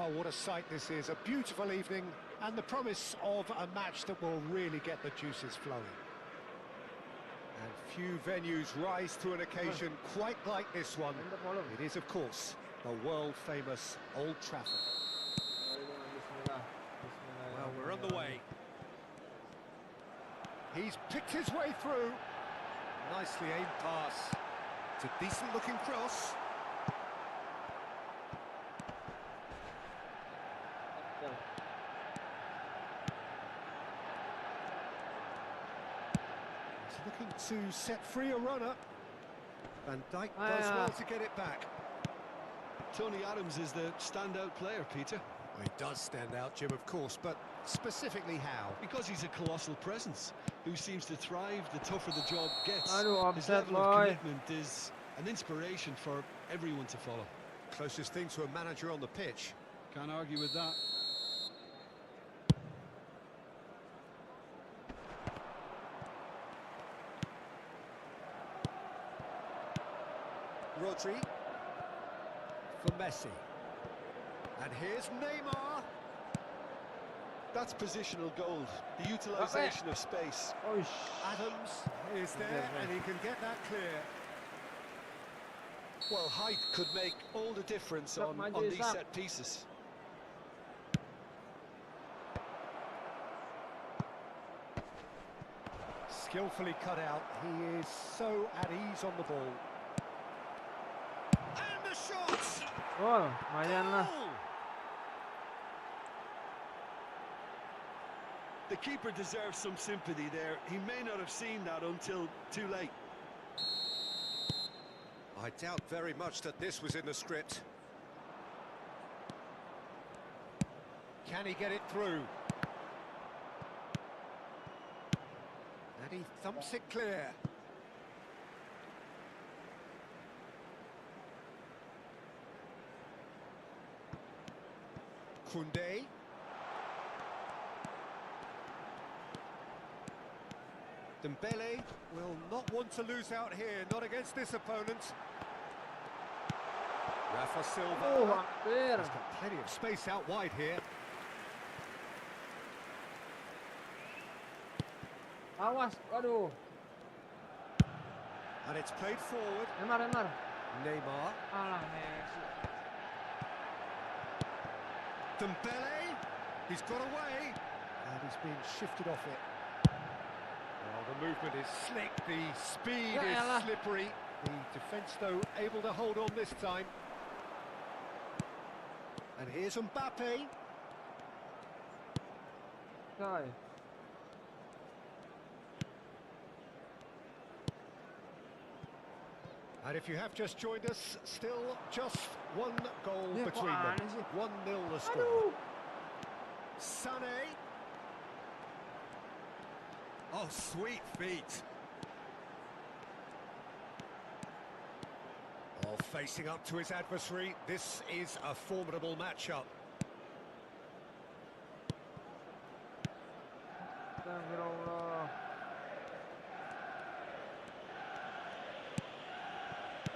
Well, what a sight this is. A beautiful evening and the promise of a match that will really get the juices flowing. And few venues rise to an occasion quite like this one. It is, of course, the world-famous Old Trafford. Well, we're on the way. He's picked his way through. Nicely aimed pass. It's a decent-looking cross. He's looking to set free a runner. Van Dijk does well to get it back. Tony Adams is the standout player, Peter. Well, he does stand out, Jim, of course, but specifically how? Because he's a colossal presence who seems to thrive the tougher the job gets. His upset level of commitment is an inspiration for everyone to follow. Closest thing to a manager on the pitch. Can't argue with that. Rodri for Messi. And here's Neymar. That's positional gold, the utilisation of space. Adams is there and he can get that clear. Well, height could make all the difference on these set pieces. Skillfully cut out. He is so at ease on the ball. And the shot! Oh, Mariana. The keeper deserves some sympathy there. He may not have seen that until too late. I doubt very much that this was in the script. Can he get it through? And he thumps it clear. Koundé. Dembele will not want to lose out here, not against this opponent. Rafa Silva. He's got plenty of space out wide here. Awas, aduh. And it's played forward. Neymar. Neymar. Alah, Messi. Dembele. He's got away. And he's being shifted off it. Well, the movement is slick, the speed is slippery. The defence, though, able to hold on this time. And here's Mbappe. Sorry. And if you have just joined us, still just one goal between them. 1-0 the score. Sané. Oh, sweet feet. Oh, facing up to his adversary. This is a formidable matchup.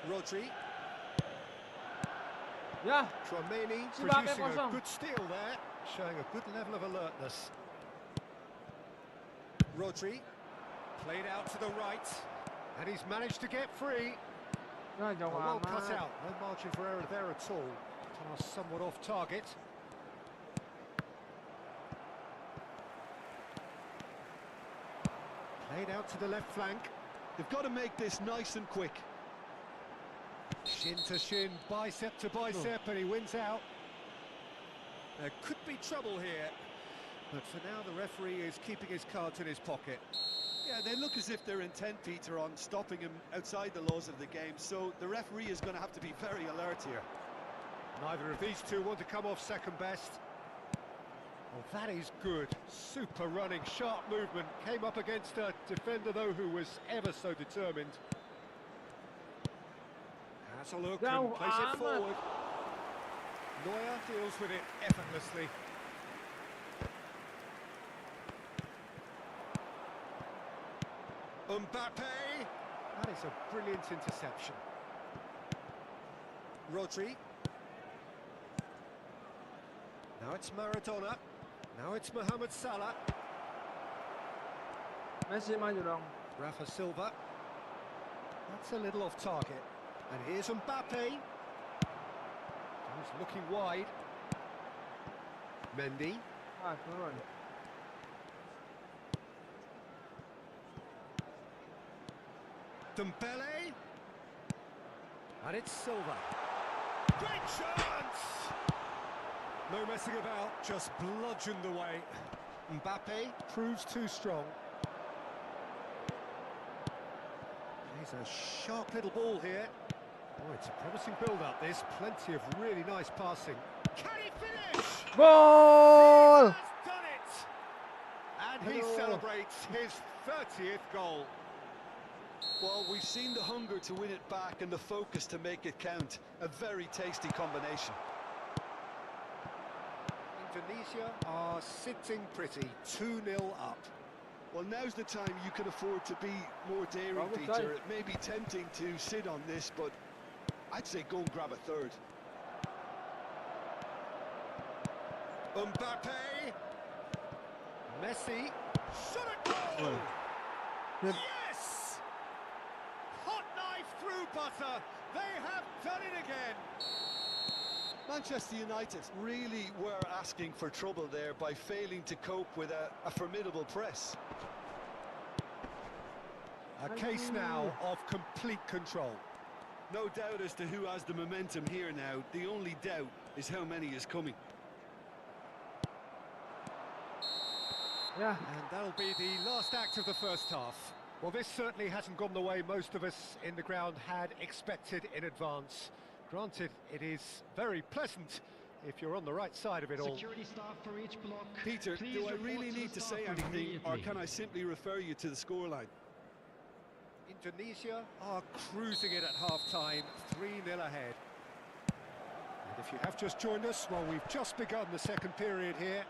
Rodri. Yeah. Tchouameni producing a good steal there, showing a good level of alertness. Rodri, played out to the right, and he's managed to get free. Well cut out, no margin for error there at all. Pass somewhat off target. Played out to the left flank. They've got to make this nice and quick. Shin to shin, bicep to bicep, and he wins out. There could be trouble here, but for now the referee is keeping his cards in his pocket. Yeah, they look as if they're intent, Peter, on stopping him outside the laws of the game, so the referee is going to have to be very alert here. Neither of these two want to come off second best. Well, that is good. Super running, sharp movement. Came up against a defender, though, who was ever so determined. Has a look and plays it forward. Neuer deals with it effortlessly. Mbappe! That is a brilliant interception. Rodri. Now it's Maradona. Now it's Mohamed Salah. Messi maju dong. Rafa Silva. That's a little off target. And here's Mbappe. He's looking wide. Mendy. Ah, turun. Dembele. And it's Silva. Great chance! No messing about, just bludgeoned away. Mbappe proves too strong. He's a sharp little ball here. Oh, it's a promising build-up, this. Plenty of really nice passing. Can he finish? Goal! He has done it! And he Hello. celebrates his 30th goal. Well, we've seen the hunger to win it back and the focus to make it count. A very tasty combination. Indonesia are sitting pretty, 2-0 up. Well, now's the time you can afford to be more daring, Bravo, Peter. guy. It may be tempting to sit on this, but I'd say go and grab a third. Mbappe. Messi. Shot a goal! Yep. Yes! Hot knife through butter. They have done it again. Manchester United really were asking for trouble there by failing to cope with a formidable press. A case now of complete control. No doubt as to who has the momentum here now. The only doubt is how many is coming. Yeah. And that'll be the last act of the first half. Well, this certainly hasn't gone the way most of us in the ground had expected in advance. Granted, it is very pleasant if you're on the right side of it all. Security staff for each block. Peter, Please do I report really to the need to staff say room anything, or immediately. can I simply refer you to the scoreline? Indonesia are cruising it at half-time, 3-0 ahead. And if you have just joined us, well, we've just begun the second period here.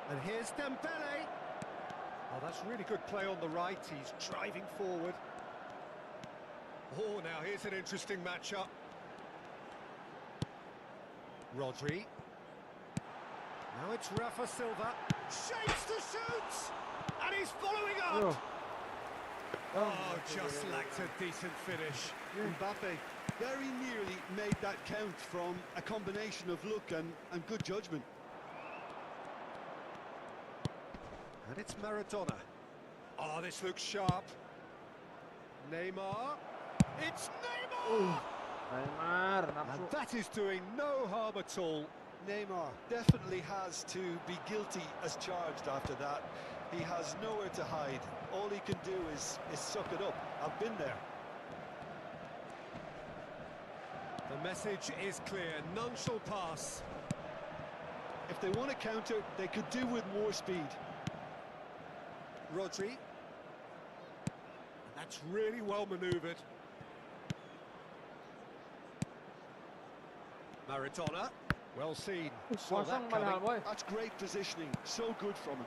And here's Dembele. Oh, that's really good play on the right. He's driving forward. Oh, now here's an interesting matchup. Rodri. Now it's Rafa Silva. Shapes to shoot! And he's following up! Oh, just lacked a decent finish. Mbappe very nearly made that count from a combination of luck and good judgment. And it's Maradona. Oh, this looks sharp. Neymar. It's Neymar! Neymar, And nafsu. that is doing no harm at all. Neymar definitely has to be guilty as charged after that. He has nowhere to hide. All he can do is suck it up. I've been there. The message is clear. None shall pass. If they want to counter, they could do with more speed. Rodri. That's really well manoeuvred. Maradona. Well seen. Saw Kosong that padahal, coming. boy. That's great positioning. So good from him.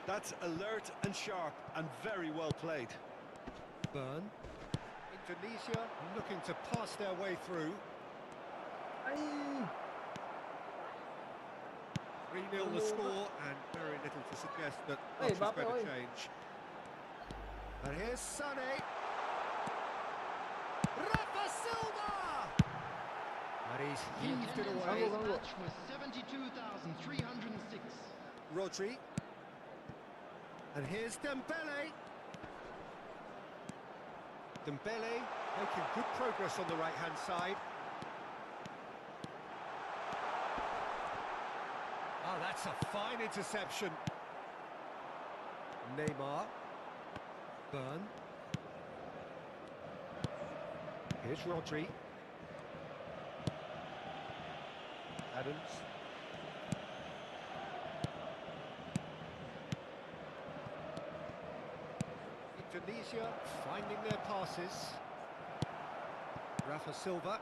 That's alert and sharp and very well played. Burn. Indonesia looking to pass their way through. Ay. 3-0 the score, and very little to suggest that Hey, much is Mbappe, going oi. to change. And here's Sané. Rafa Silva! And he's The heaved it attendance away. for this match was 72,306. Rodri. And here's Dembele. Dembele making good progress on the right-hand side. Oh, that's a fine interception. Neymar. Burn. Here's Rodri. Adams. Indonesia finding their passes. Rafa Silva.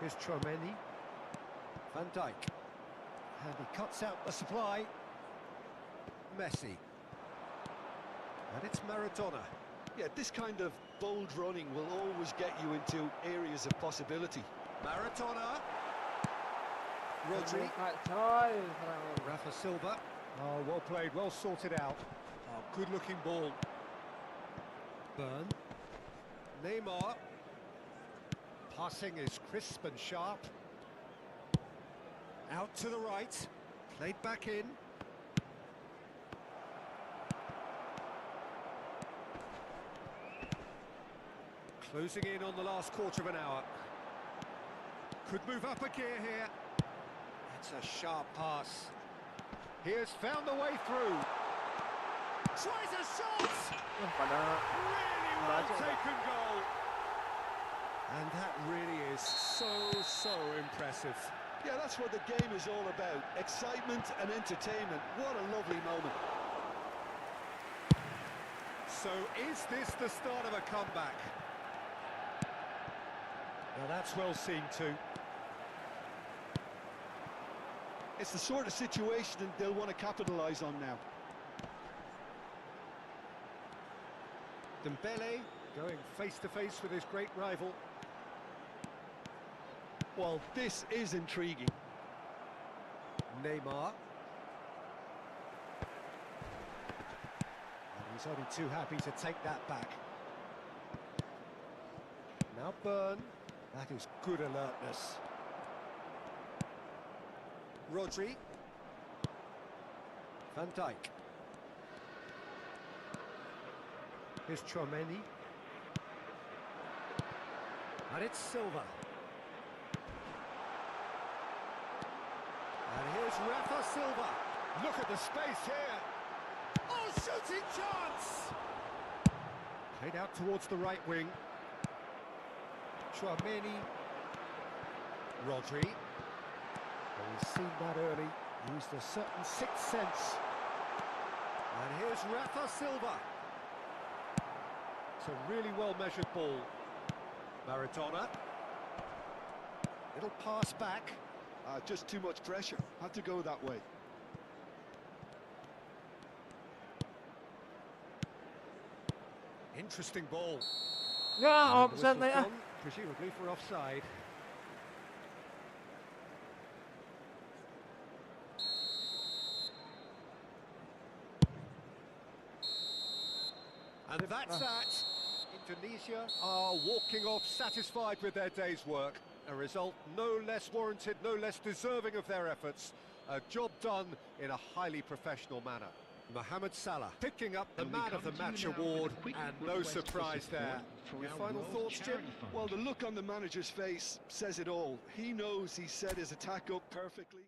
Here's Chouameni. Van Dijk. And he cuts out the supply. Messi. And it's Maradona. Yeah, this kind of bold running will always get you into areas of possibility. Maradona. Rodri. ใช่ครับ Rafa Silva. Oh, well played, well sorted out. Oh, good-looking ball. Burn. Neymar. Passing is crisp and sharp. Out to the right. Played back in. Closing in on the last quarter of an hour. Could move up a gear here. It's a sharp pass. He has found the way through. Tries a shot! pada Really well Baca. taken goal. And that really is so impressive. Yeah, that's what the game is all about. Excitement and entertainment. What a lovely moment. So is this the start of a comeback? Now that's well seen too. It's the sort of situation that they'll want to capitalise on now. Dembele going face to face with his great rival. Well, this is intriguing. Neymar. And he's only too happy to take that back. Now Burn. That is good alertness. Rodri. Van Dijk. Here's Chouameni. And it's Silva. And here's Rafa Silva. Look at the space here. Oh, shooting chance! Played out towards the right wing. Chouameni. Rodri. Well, he's seen that early. Used a certain sixth sense. And here's Rafa Silva. It's a really well-measured ball. Maradona. Little pass back. Just too much pressure. Had to go that way. Interesting ball. ย่าออก And the เส้นไหน whistle's อ่ะ gone, presumably for offside. And that's that. Indonesia are walking off satisfied with their day's work. A result no less warranted, no less deserving of their efforts. A job done in a highly professional manner. Mohamed Salah picking up the Man of the Match award, and no surprise there. Your final thoughts, Jim? Well, the look on the manager's face says it all. He knows he set his attack up perfectly.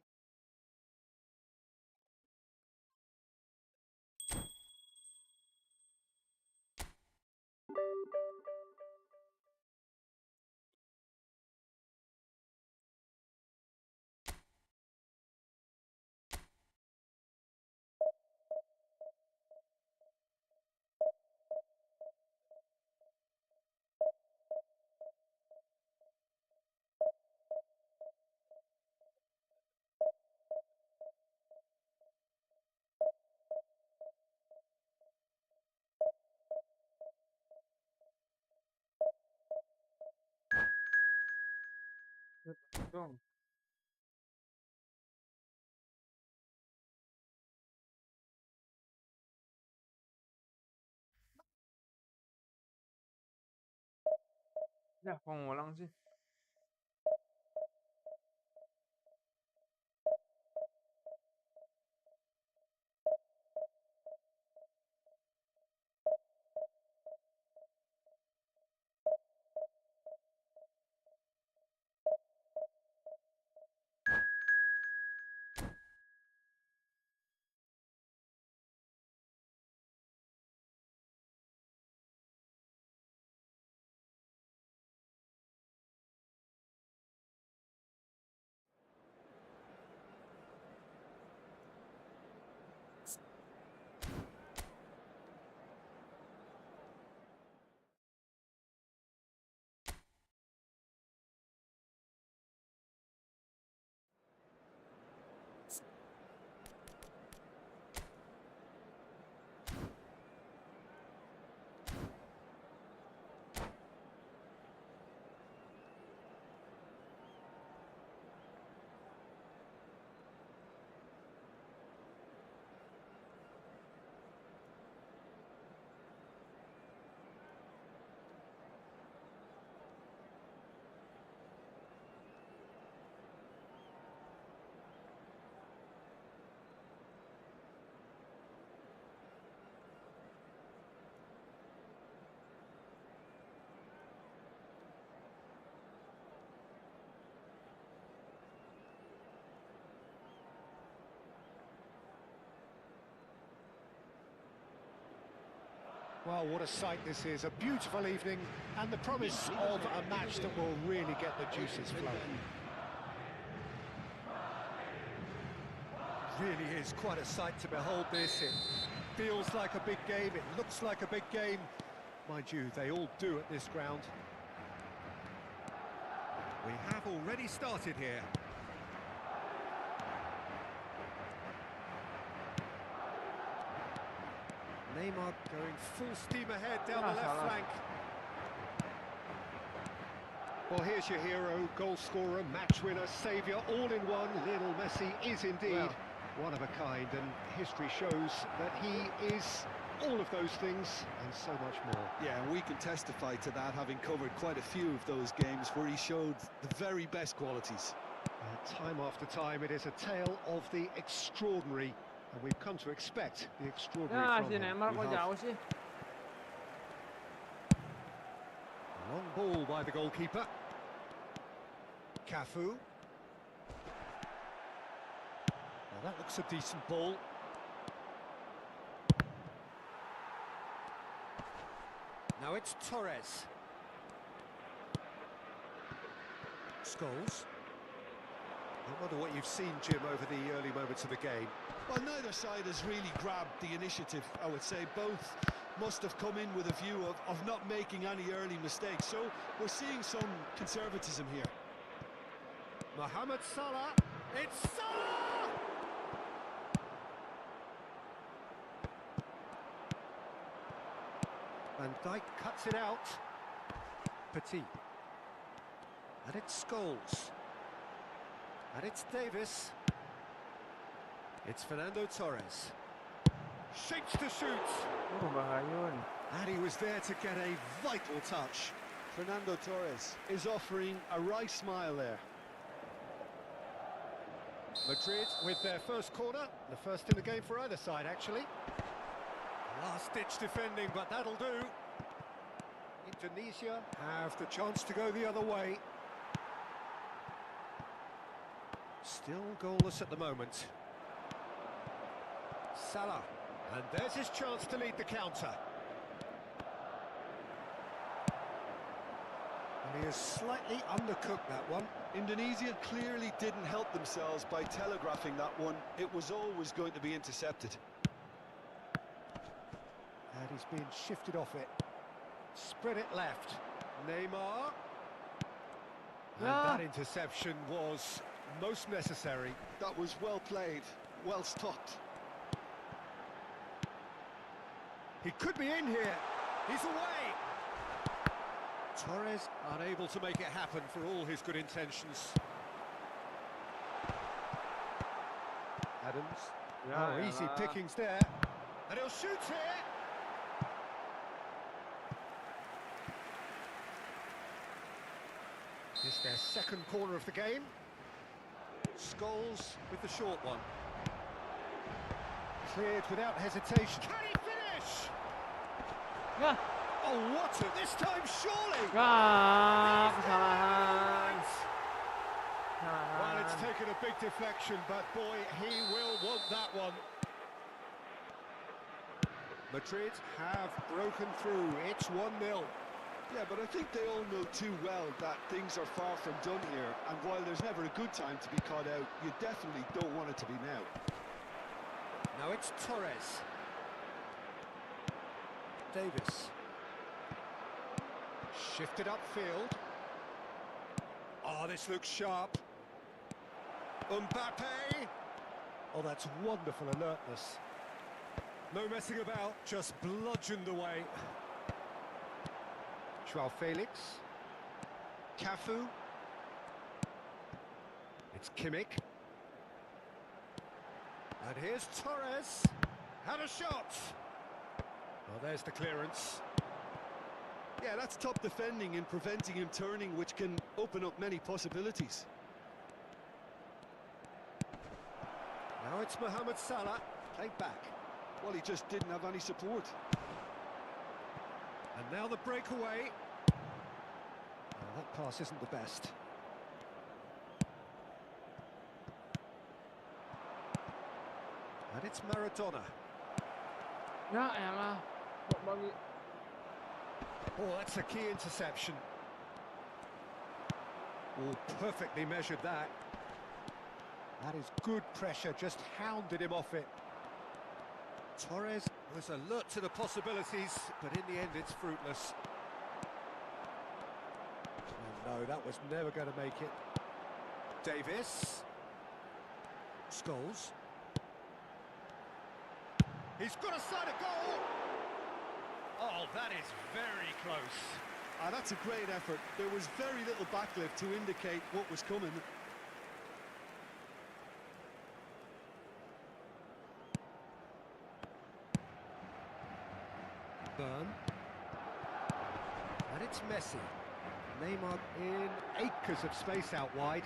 Ya, kung walang sih. Well, what a sight this is. A beautiful evening and the promise of a match that will really get the juices flowing. Really is quite a sight to behold this. It feels like a big game, it looks like a big game. Mind you, they all do at this ground. We have already started here. Neymar going full steam ahead down the left flank. Well, here's your hero, goal scorer, match winner, saviour, all in one. Lionel Messi is indeed one of a kind, and history shows that he is all of those things and so much more. Yeah, and we can testify to that, having covered quite a few of those games where he showed the very best qualities. Time after time, it is a tale of the extraordinary, and we've come to expect the extraordinary from him. Long ball by the goalkeeper. Cafu. Now that looks a decent ball. Now it's Torres. Scholes. I wonder what you've seen, Jim, over the early moments of the game. Well, neither side has really grabbed the initiative, I would say. Both must have come in with a view of not making any early mistakes. So we're seeing some conservatism here. Mohamed Salah. It's Salah! Van Dijk cuts it out. Petit. And it's Scholes. And it's Davis. It's Fernando Torres. Shapes to shoot. And he was there to get a vital touch. Fernando Torres is offering a wry smile there. Madrid with their first corner. The first in the game for either side, actually. Last-ditch defending, but that'll do. Indonesia have the chance to go the other way. Still goalless at the moment. Salah. And there's his chance to lead the counter. And he has slightly undercooked that one. Indonesia clearly didn't help themselves by telegraphing that one. It was always going to be intercepted. And he's been shifted off it. Spread it left. Neymar. And that interception was most necessary. That was well played, well stopped. He could be in here. He's away. Torres unable to make it happen for all his good intentions. Adams. Easy pickings there. And he'll shoot here. It's their second corner of the game. Scholes with the short one. Cleared without hesitation. Can he finish? Yeah. Oh, what a this time, surely! Well, it's taken a big deflection, but boy, he will want that one. Madrid have broken through. It's 1-0. Yeah, but I think they all know too well that things are far from done here, and while there's never a good time to be caught out, you definitely don't want it to be now. Now it's Torres. Davis. Shifted upfield. Oh, this looks sharp. Mbappe. Oh, that's wonderful alertness. No messing about, just bludgeoned away. Joao Felix. Cafu. It's Kimmich. And here's Torres. Had a shot. Well, there's the clearance. Yeah, that's top defending and preventing him turning, which can open up many possibilities. Now it's Mohamed Salah. Played back. Well, he just didn't have any support. And now the breakaway. Oh, that pass isn't the best. And it's Maradona. Ya elah, kok bagi Oh, that's a key interception. Oh, perfectly measured that. That is good pressure, just hounded him off it. Torres was alert to the possibilities, but in the end it's fruitless. Oh, no, that was never going to make it. Davis. Scholes. He's got a side of goal! Oh, that is very close. That's a great effort. There was very little backlift to indicate what was coming. Burn. And it's Messi. Neymar in acres of space out wide.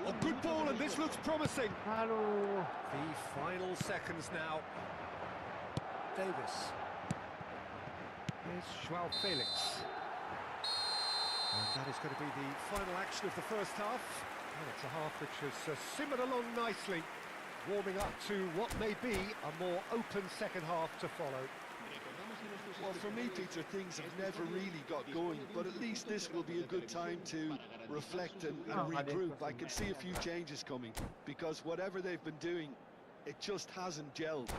A good ball, and this looks promising. Hello. The final seconds now. Davis. Here's Joao Felix. And that is going to be the final action of the first half. And it's a half which has simmered along nicely, warming up to what may be a more open second half to follow. Well, for me, Peter, things have never really got going, but at least this will be a good time to reflect and regroup. I can see a few changes coming, because whatever they've been doing, it just hasn't gelled.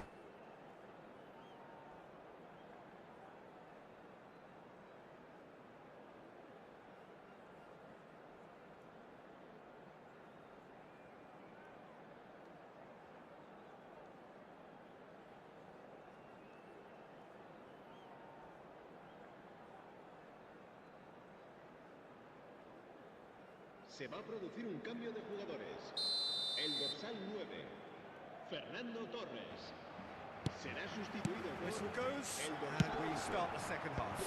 Se va a producir un cambio de jugadores. El dorsal 9, Fernando Torres, será sustituido por... Whistle goes, and we start the second half.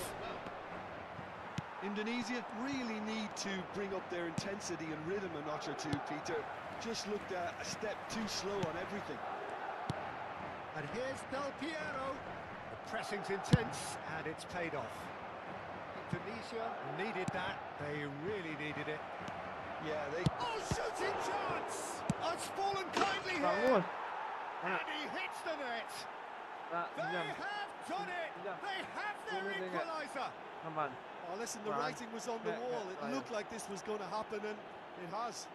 Indonesia really need to bring up their intensity and rhythm a notch or two, Peter. Just looked a step too slow on everything. And here's Del Piero. The pressing's intense, and it's paid off. Indonesia needed that. They really needed it. Yeah, they... Oh, shooting chance! It's fallen kindly here. Vamos. And he hits the net. They have done it. They have their equaliser. Aman. Oh, listen, the writing was on the wall. It looked like this was going to happen, and it has.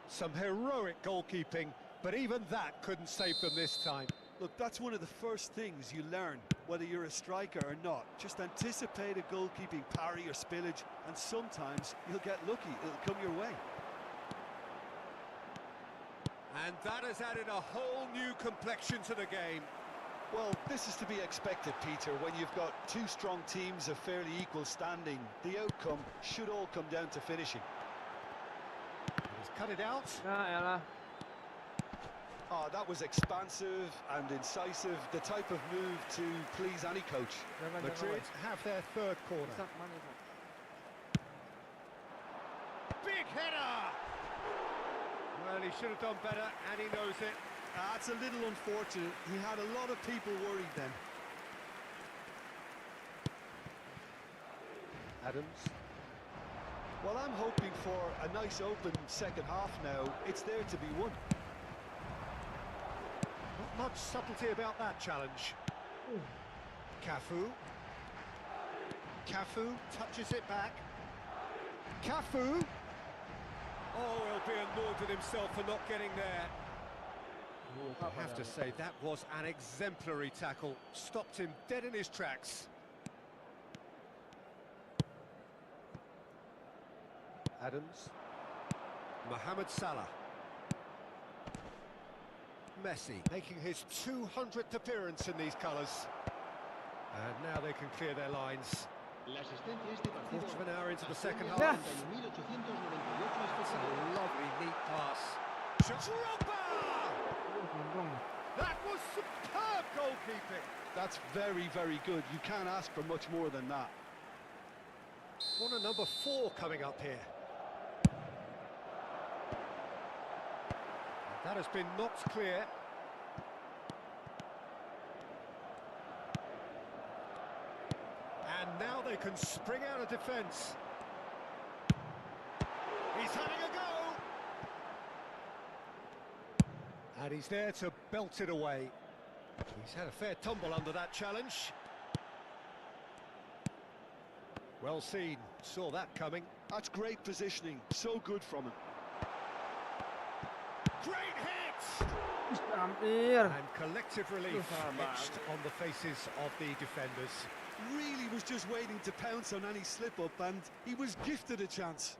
Some heroic goalkeeping, but even that couldn't save them this time. Look, that's one of the first things you learn, whether you're a striker or not. Just anticipate a goalkeeping parry or spillage, and sometimes you'll get lucky. It'll come your way. And that has added a whole new complexion to the game. Well, this is to be expected, Peter, when you've got two strong teams of fairly equal standing. The outcome should all come down to finishing. He's cut it out. Oh, that was expansive and incisive, the type of move to please any coach. Madrid have their third corner. Big header! Well, he should have done better, and he knows it. That's a little unfortunate. He had a lot of people worried then. Adams. Well, I'm hoping for a nice open second half now. It's there to be won. Not much subtlety about that challenge. Cafu. Cafu touches it back. Cafu. Oh, he'll be annoyed with himself for not getting there. I have to say, that was an exemplary tackle. Stopped him dead in his tracks. Adams. Mohamed Salah. Messi making his 200th appearance in these colours. And now they can clear their lines. Quarter of an hour into the second half. Yeah. It's a lovely, neat pass. Drogba! That was superb goalkeeping. That's very, very good. You can't ask for much more than that. Corner number 4 coming up here. That has been knocked clear. And now they can spring out of defence. He's having a go. And he's there to belt it away. He's had a fair tumble under that challenge. Well seen, saw that coming. That's great positioning, so good from him. Great hit! Hampir. And collective relief Salah etched on the faces of the defenders. Really was just waiting to pounce on any slip-up, and he was gifted a chance.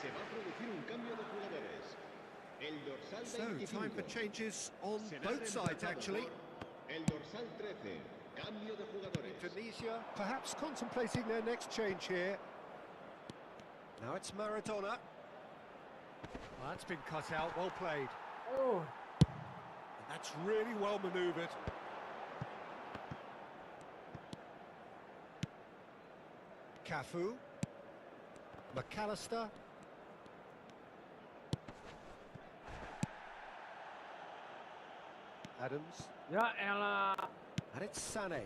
Se va a producir un cambio de jugadores. El dorsal So, 25 time for changes on será both sides, reemplazado actually. por el dorsal 13. Cambio de jugadores. Tunisia perhaps contemplating their next change here. Now it's Maradona. Well, that's been cut out, well played. Oh. And that's really well manoeuvred. Cafu. McAllister. Adams. Ya elah. And it's Sané.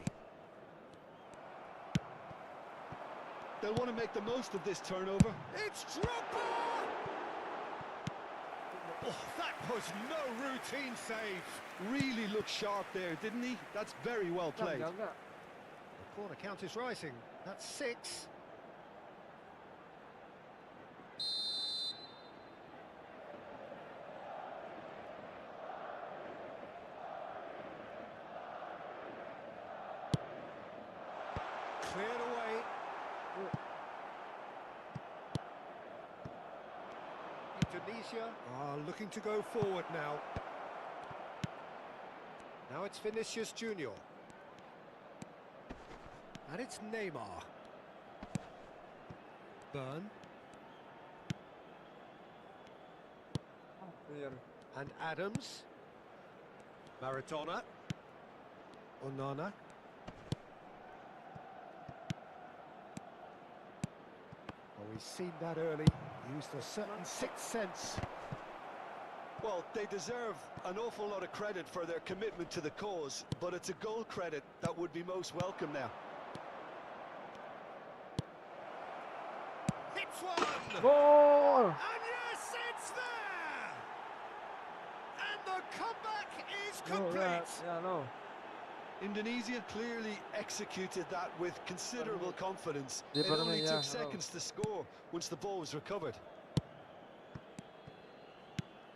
They'll want to make the most of this turnover. It's Drogba! Oh, that was no routine save. Really looked sharp there, didn't he? That's very well played. Jaga. The corner count is rising. That's 6. Cleared away. Indonesia are looking to go forward now. Now it's Vinicius Junior. And it's Neymar. Burn. Hampir. And Adams. Maradona. Onana. Well, we've seen that early. Used a certain sixth sense. Well, they deserve an awful lot of credit for their commitment to the cause, but it's a goal credit that would be most welcome now. Hits one! Goal. And yes, it's there! And the comeback is No, complete! yeah, no. Indonesia clearly executed that with considerable confidence. Dia It baru only main, took ya, seconds to score once the ball was recovered.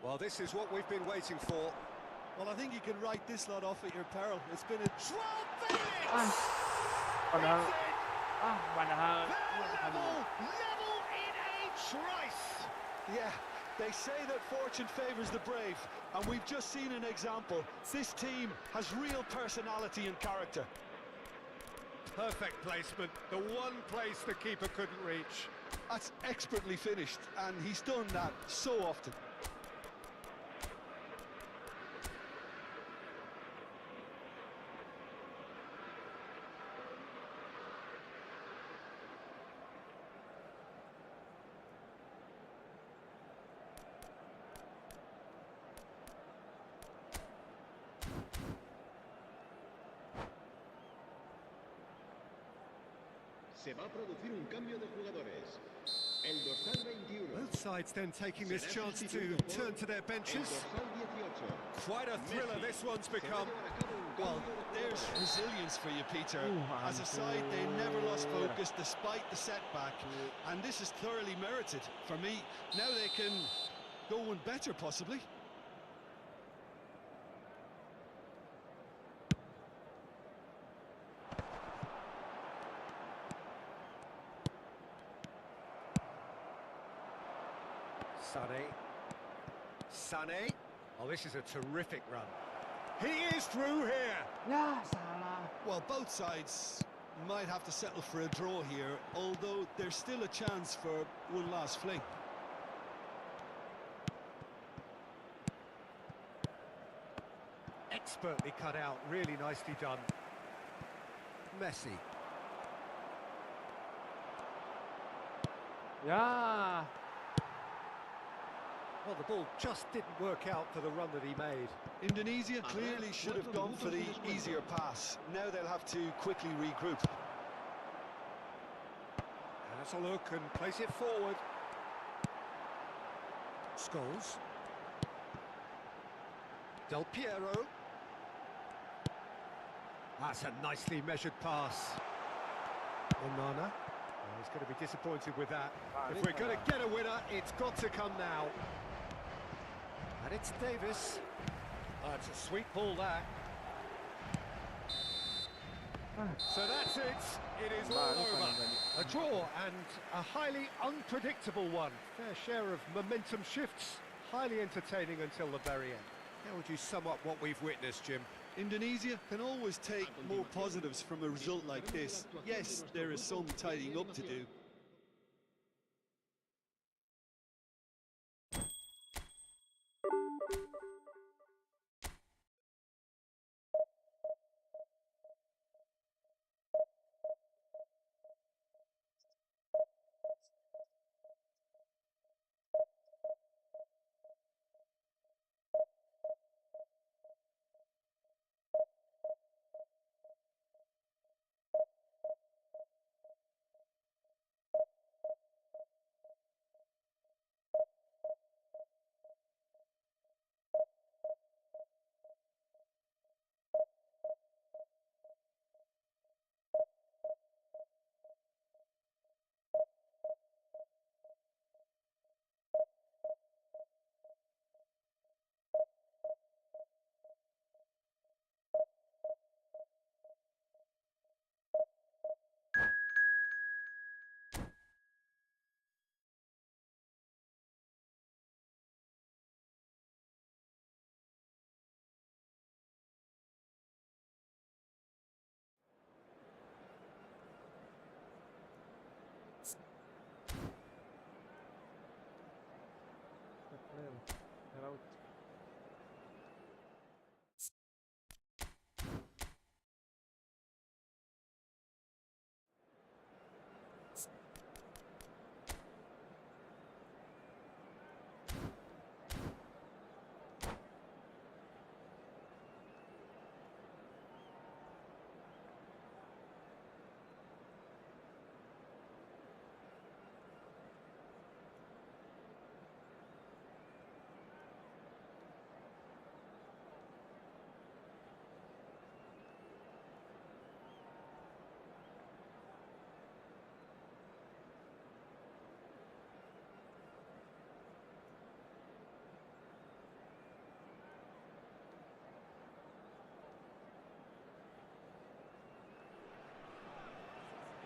Well, this is what we've been waiting for. Well, I think you can write this lot off at your peril. It's been a... Joao Felix! Padahal. It's in! Padahal. Level in a trice! Yeah, they say that fortune favours the brave, and we've just seen an example. This team has real personality and character. Perfect placement, the one place the keeper couldn't reach. That's expertly finished, and he's done that so often. Se va a producir un cambio de jugadores. El dorsal 21. Both sides then taking this será chance to sustituido por turn to their el benches. dorsal 18. Quite a thriller Messi. this one's Se va a become. llevar a cabo un Well, cambio de there's jugadores. resilience for you, Peter. Hampir. As a side, they never lost focus despite the setback, and this is thoroughly merited. For me, now they can go one better, possibly. Sané. Sané. Oh, this is a terrific run. He is through here. Ya salah. Well, both sides might have to settle for a draw here, although there's still a chance for one last fling. Expertly cut out, really nicely done. Messi. Ya. Well, the ball just didn't work out for the run that he made. Indonesia clearly should have gone for the easier pass. Now they'll have to quickly regroup. Has a look and plays it forward. Scholes. Del Piero. That's a nicely measured pass. Onana. Oh, he's going to be disappointed with that. If we're going to get a winner, it's got to come now. And it's Davis. Oh, it's a sweet ball, that. So that's it. It is all over. A draw and a highly unpredictable one. Fair share of momentum shifts. Highly entertaining until the very end. How would you sum up what we've witnessed, Jim? Indonesia can always take more positives from a result like this. Yes, there is some tidying up to do.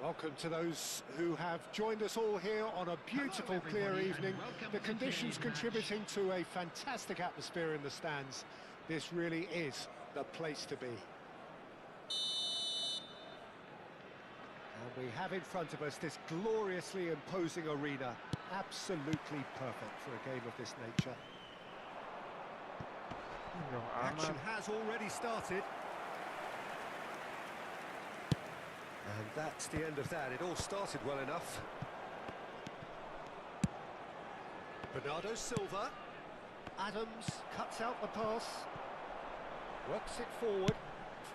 Welcome to those who have joined us all here on a beautiful, clear evening. The conditions contributing to a fantastic atmosphere in the stands. This really is the place to be. And we have in front of us this gloriously imposing arena. Absolutely perfect for a game of this nature. Action has already started. And that's the end of that. It all started well enough. Bernardo Silva. Adams cuts out the pass. Works it forward.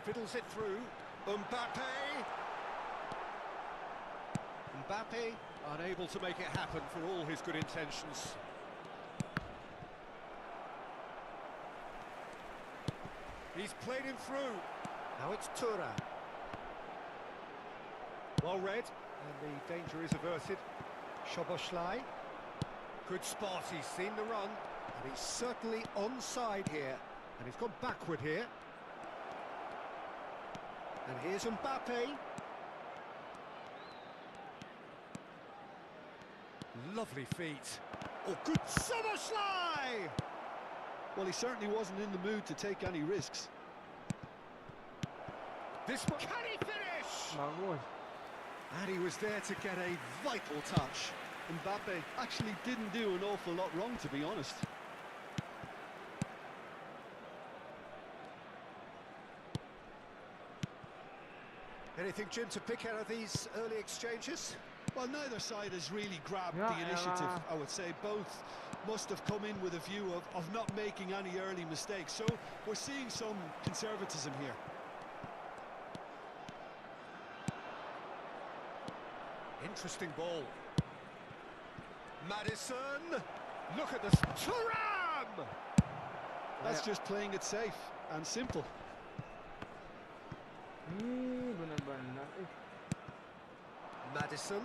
Fiddles it through. Mbappe. Mbappe unable to make it happen for all his good intentions. He's played him through. Now it's Tura. Well read, and the danger is averted. Szoboszlai. Good spot, he's seen the run, and he's certainly onside here. And he's gone backward here. And here's Mbappe. Lovely feet. Oh, good Szoboszlai! Well, he certainly wasn't in the mood to take any risks. This one, can he finish? Bagus. And he was there to get a vital touch. Mbappe actually didn't do an awful lot wrong, to be honest. Anything, Jim, to pick out of these early exchanges? Well, neither side has really grabbed Yeah, the initiative, yeah. I would say. Both must have come in with a view of not making any early mistakes. So we're seeing some conservatism here. Interesting ball. Madison. Look at this. Thuram! That's just playing it safe and simple. Benar-benar. Madison.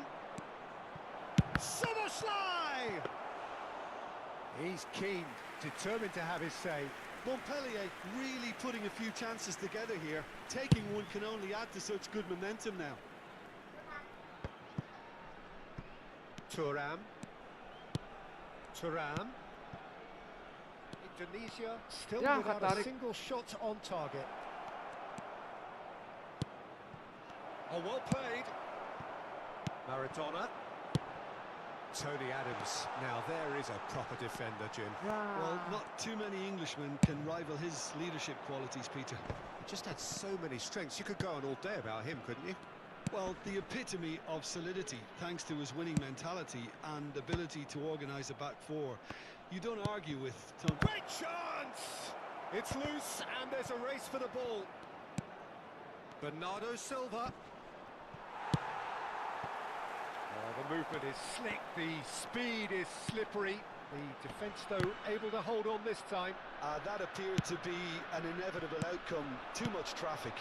Soboslai! He's keen, determined to have his say. Montpellier really putting a few chances together here. Taking one can only add to such good momentum now. Thuram. Thuram. Indonesia still Yeah, without a katarik. single shot on target. Oh, well played. Maradona. Tony Adams. Now there is a proper defender, Jim. Well, not too many Englishmen can rival his leadership qualities, Peter. Just had so many strengths. You could go on all day about him, couldn't you? Well, the epitome of solidity, thanks to his winning mentality and ability to organise a back four. You don't argue with Tony. Great chance! It's loose and there's a race for the ball. Bernardo Silva. The movement is slick, the speed is slippery. The defence, though, able to hold on this time. That appeared to be an inevitable outcome. Too much traffic.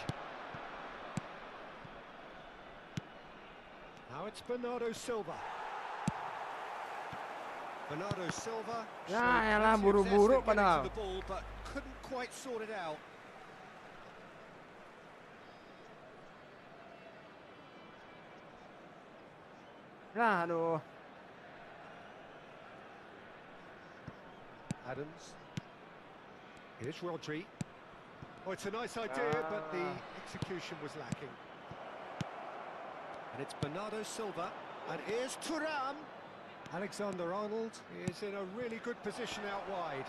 Now it's Bernardo Silva. Bernardo Silva. Ya, showed elah, plenty of buru-buru zest in getting padahal. to the ball, but couldn't quite sort it out. Nah, aduh. Adams. Here's Rodri. Oh, it's a nice idea, but the execution was lacking. And it's Bernardo Silva. And here's Thuram. Alexander-Arnold is in a really good position out wide.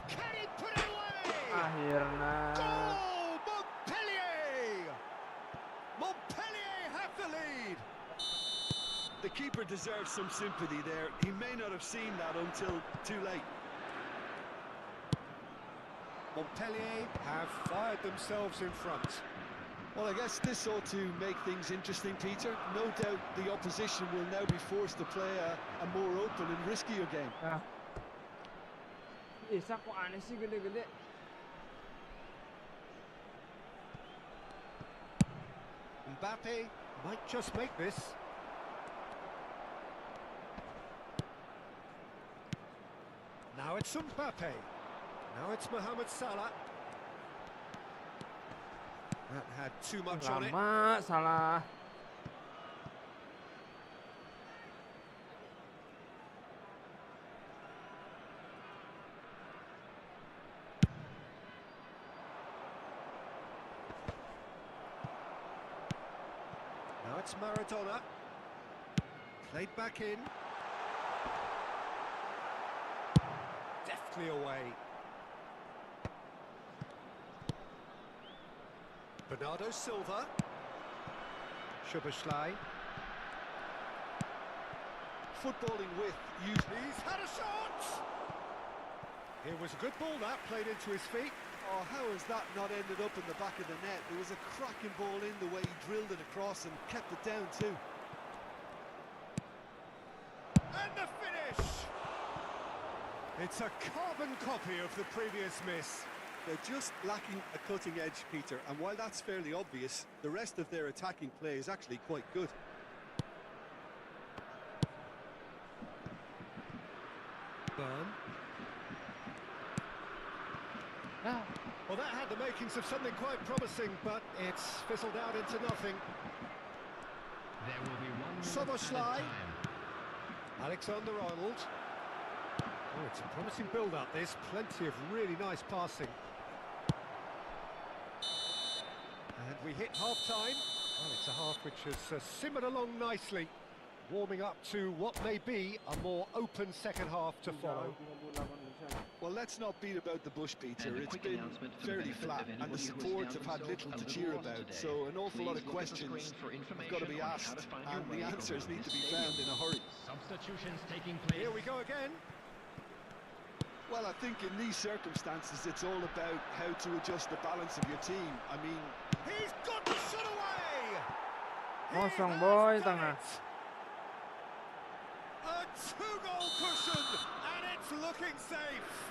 Can he put it away? Akhirnya. Goal! Montpellier! Montpellier have the lead. The keeper deserves some sympathy there. He may not have seen that until too late. Montpellier have fired themselves in front. Well, I guess this ought to make things interesting, Peter. No doubt the opposition will now be forced to play a more open and riskier game. Nah. Isak kok aneh sih gede-gede. Mbappe might just make this. Now it's Mbappe. Now it's Mohamed Salah. That had too much on it. Lama, salah. Now it's Maradona. Played back in. Deftly away. Bernardo Silva. Soboslai. Footballing with you. He's had a shot! It was a good ball that, played into his feet. Oh, how has that not ended up in the back of the net? It was a cracking ball in the way he drilled it across and kept it down too. And the finish! It's a carbon copy of the previous miss. They're just lacking a cutting edge, Peter, and while that's fairly obvious, the rest of their attacking play is actually quite good. Burn. Nah. Well, that had the makings of something quite promising, but it's fizzled out into nothing. There will be one more Soboslai. added time. Alexander-Arnold. Oh, it's a promising build-up, this. Plenty of really nice passing. And we hit half-time. Well, it's a half which has simmered along nicely, warming up to what may be a more open second half to follow. Well, Well, let's not beat about the bush, Peter. It's been fairly flat, and the supports have had little to cheer about, so an awful lot of questions have got to be asked, and the answers need to be found in a hurry. Substitutions taking place. Here we go again. Well, I think in these circumstances, it's all about how to adjust the balance of your team. I mean, He's got the shot away! Kosong boy, tengah. A two-goal cushion, and it's looking safe.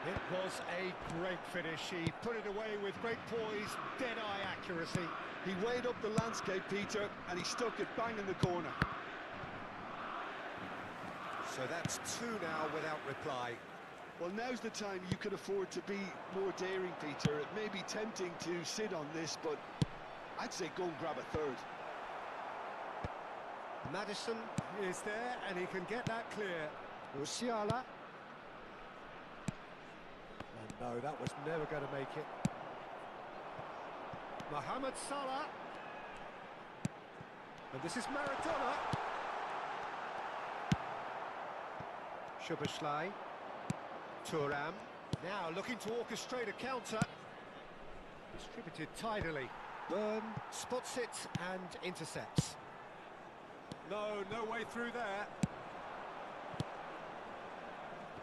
It was a great finish. He put it away with great poise, dead-eye accuracy. he weighed up the landscape, Peter, and he stuck it bang in the corner. So that's two now without reply. Well, now's the time you could afford to be more daring, Peter. It may be tempting to sit on this, but I'd say go and grab a third. Maddison is there, and he can get that clear. Musiala. And no, that was never going to make it. Mohamed Salah. And this is Maradona. Szoboszlai. Thuram. Now looking to orchestrate a counter. Distributed tidily. Burn spots it and intercepts. No way through there.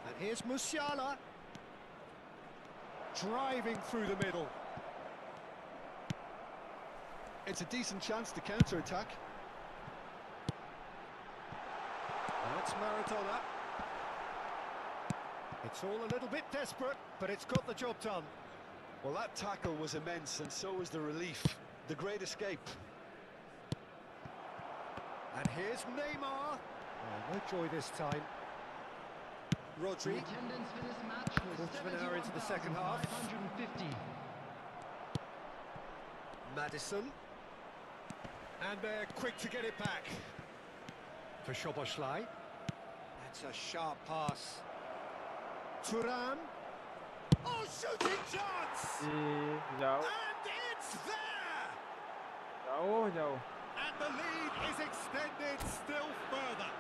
And here's Musiala. Driving through the middle. It's a decent chance to counter-attack. That's Maradona. It's all a little bit desperate, but it's got the job done. Well, that tackle was immense, and so was the relief. The great escape. And here's Neymar. Oh, no joy this time. Rodri. Attendance for this match was Quarter of an hour into the second half. 7,550. Maddison. And they're quick to get it back. For Szoboszlai. That's a sharp pass. Thuram. Oh, shooting chance! Jauh. And it's there! Jauh. And the lead is extended still further.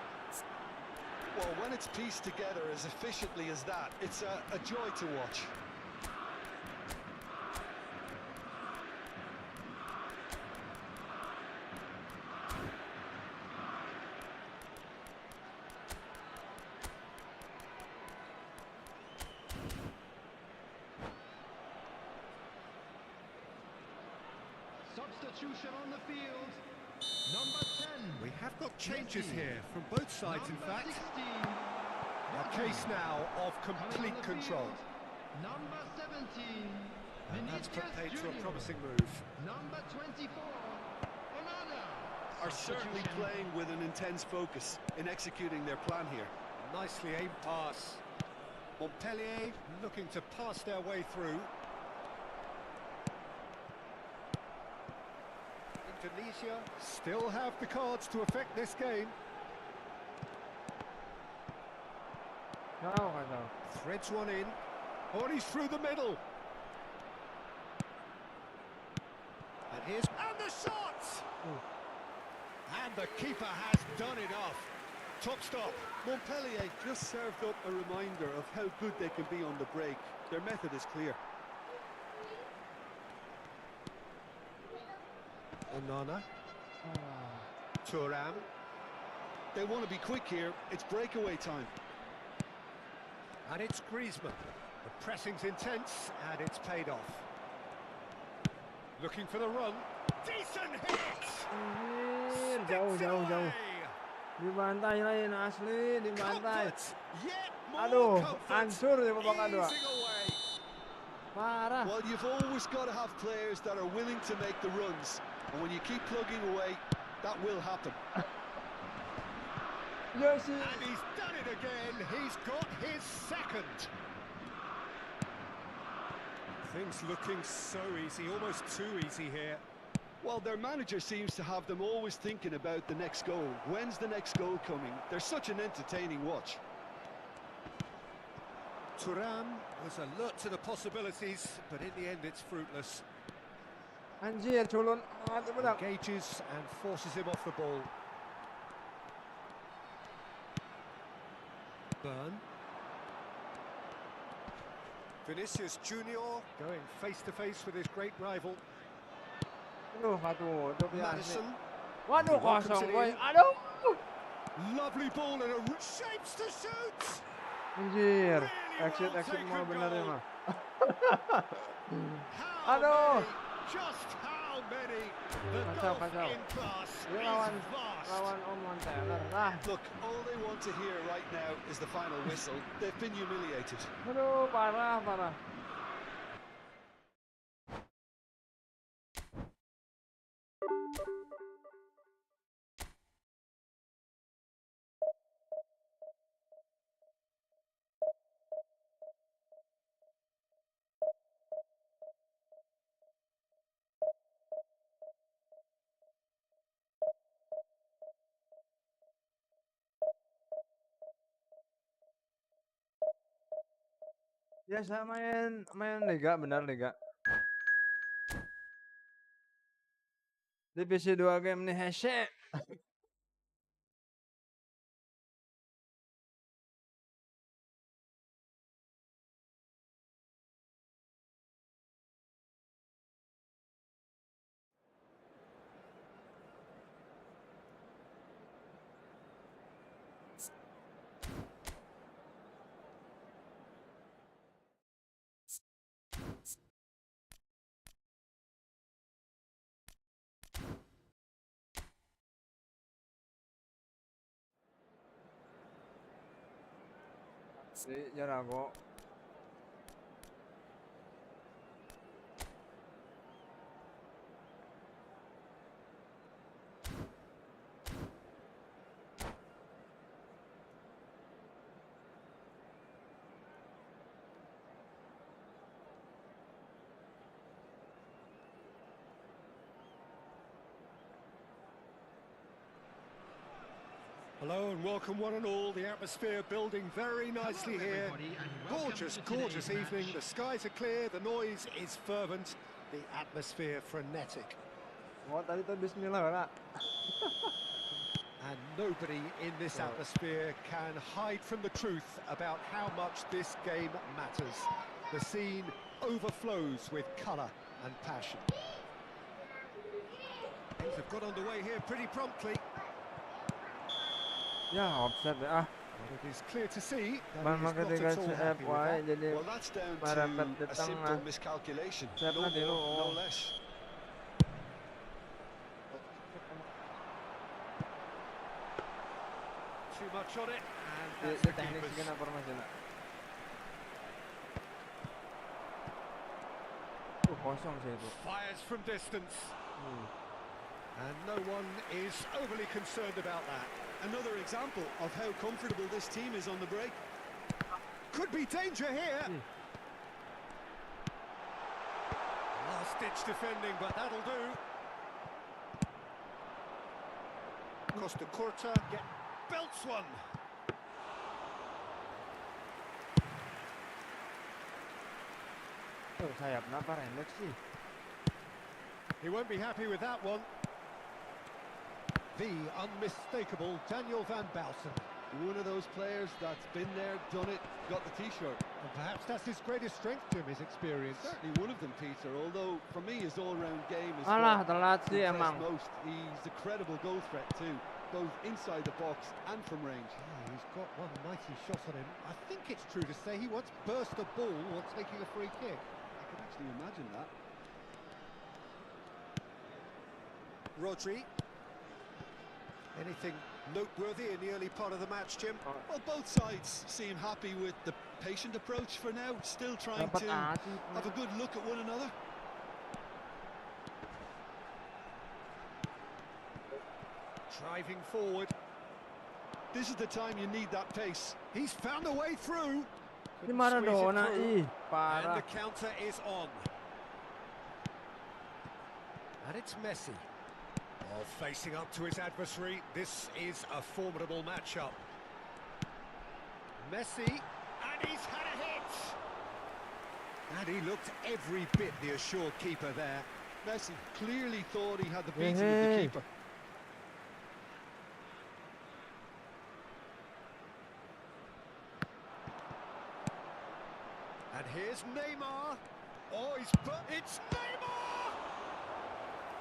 Well, when it's pieced together as efficiently as that, it's a joy to watch. Substitution on the field. Number 10. We have got changes here from both sides, in Number fact. 16. A case now of complete control. Number 17. And that's put Vinicius paid to a Junior. promising move. Number 24. Onana. Are certainly Substitution. playing with an intense focus in executing their plan here. Nicely aimed pass. Montpellier looking to pass their way through. Indonesia still have the cards to affect this game. Jauh kan jauh. Threads one in. Oh, and he's through the middle. And here's... And the shot! And the keeper has done enough. Top stop. Montpellier just served up a reminder of how good they can be on the break. Their method is clear. Onana. Thuram. They want to be quick here. It's breakaway time. And it's Griezmann. The pressing's intense, and it's paid off. Looking for the run. Decent hit! Jauh. Dibantai lain asli, dibantai. Comfort, yet more Aduh, comfort. hancur dia babak kedua. Easing away. Parah. Well, you've always got to have players that are willing to make the runs. And when you keep plugging away, that will happen. Yes, And he's done it again. He's got his second. Things looking so easy, almost too easy here. Well, their manager seems to have them always thinking about the next goal. When's the next goal coming? They're such an entertaining watch. Thuram was alert to the possibilities, but in the end it's fruitless. Anjir, culun. Mati pedang. Engages and forces him off the ball. Burn. Vinicius Junior going face to face with his great rival. Aduh, satu. Itu dia asli. Madison. Waduh, He welcomes kosong, it boy. in. Aduh. Lovely ball and a shapes to shoot. Anjir. Really Exit well taken mau bener ya, goal. mah. How Aduh. many? Just how many? The Kacau, golf kacau. in class Dia is vast. lawan Om Montana. Nah. Look, all they want to hear right now is the final whistle. They've been humiliated. Aduh, parah, parah. Biasa main liga, benar liga. Divisi 2 game nih hese. Jarang kok. Hello and welcome one and all. The atmosphere building very nicely here. Gorgeous, gorgeous evening. The skies are clear, the noise is fervent, the atmosphere frenetic. Oh, tadi tuh bismillah, Pak. And nobody in this atmosphere can hide from the truth about how much this game matters. The scene overflows with colour and passion. Things have got underway here pretty promptly. Ya, offset ya. But it is clear to see that Man, he is not ketika at all happy with that. jadi Well, that's down merepet di to a simple tengah. miscalculation. Siap No nanti more, lu. no less. Too much on it, and Di that's the teknik keeper's. segala formasi nak. Kosong sih itu. Fires from distance, and no one is overly concerned about that. Another example of how comfortable this team is on the break. Could be danger here. Last-ditch defending, but that'll do. Costa Curta belts one. Sayap kenapa relax sih? He won't be happy with that one. The unmistakable Daniel van Baalsen. One of those players that's been there, done it, got the T-shirt. And perhaps that's his greatest strength, Jim, his experience. Certainly one of them, Peter, although for me his all-round game is Alah, what telat sih impressed emang. most. He's a credible goal threat too, both inside the box and from range. Yeah, he's got one mighty shot on him. I think it's true to say he once burst a ball while taking a free kick. I can actually imagine that. Rodri. Anything noteworthy in the early part of the match, Jim? Well, both sides seem happy with the patient approach for now, still trying Dapat to hati. have a good look at one another. Driving forward. This is the time you need that pace. He's found a way through. Di Couldn't Maradona, squeeze it through. ih, And parah. the counter is on. And it's Messi. Oh, facing up to his adversary, this is a formidable matchup. Messi, and he's had a hit! And he looked every bit the assured keeper there. Messi clearly thought he had the beating of the Hey. keeper. And here's Neymar. Oh, it's Neymar!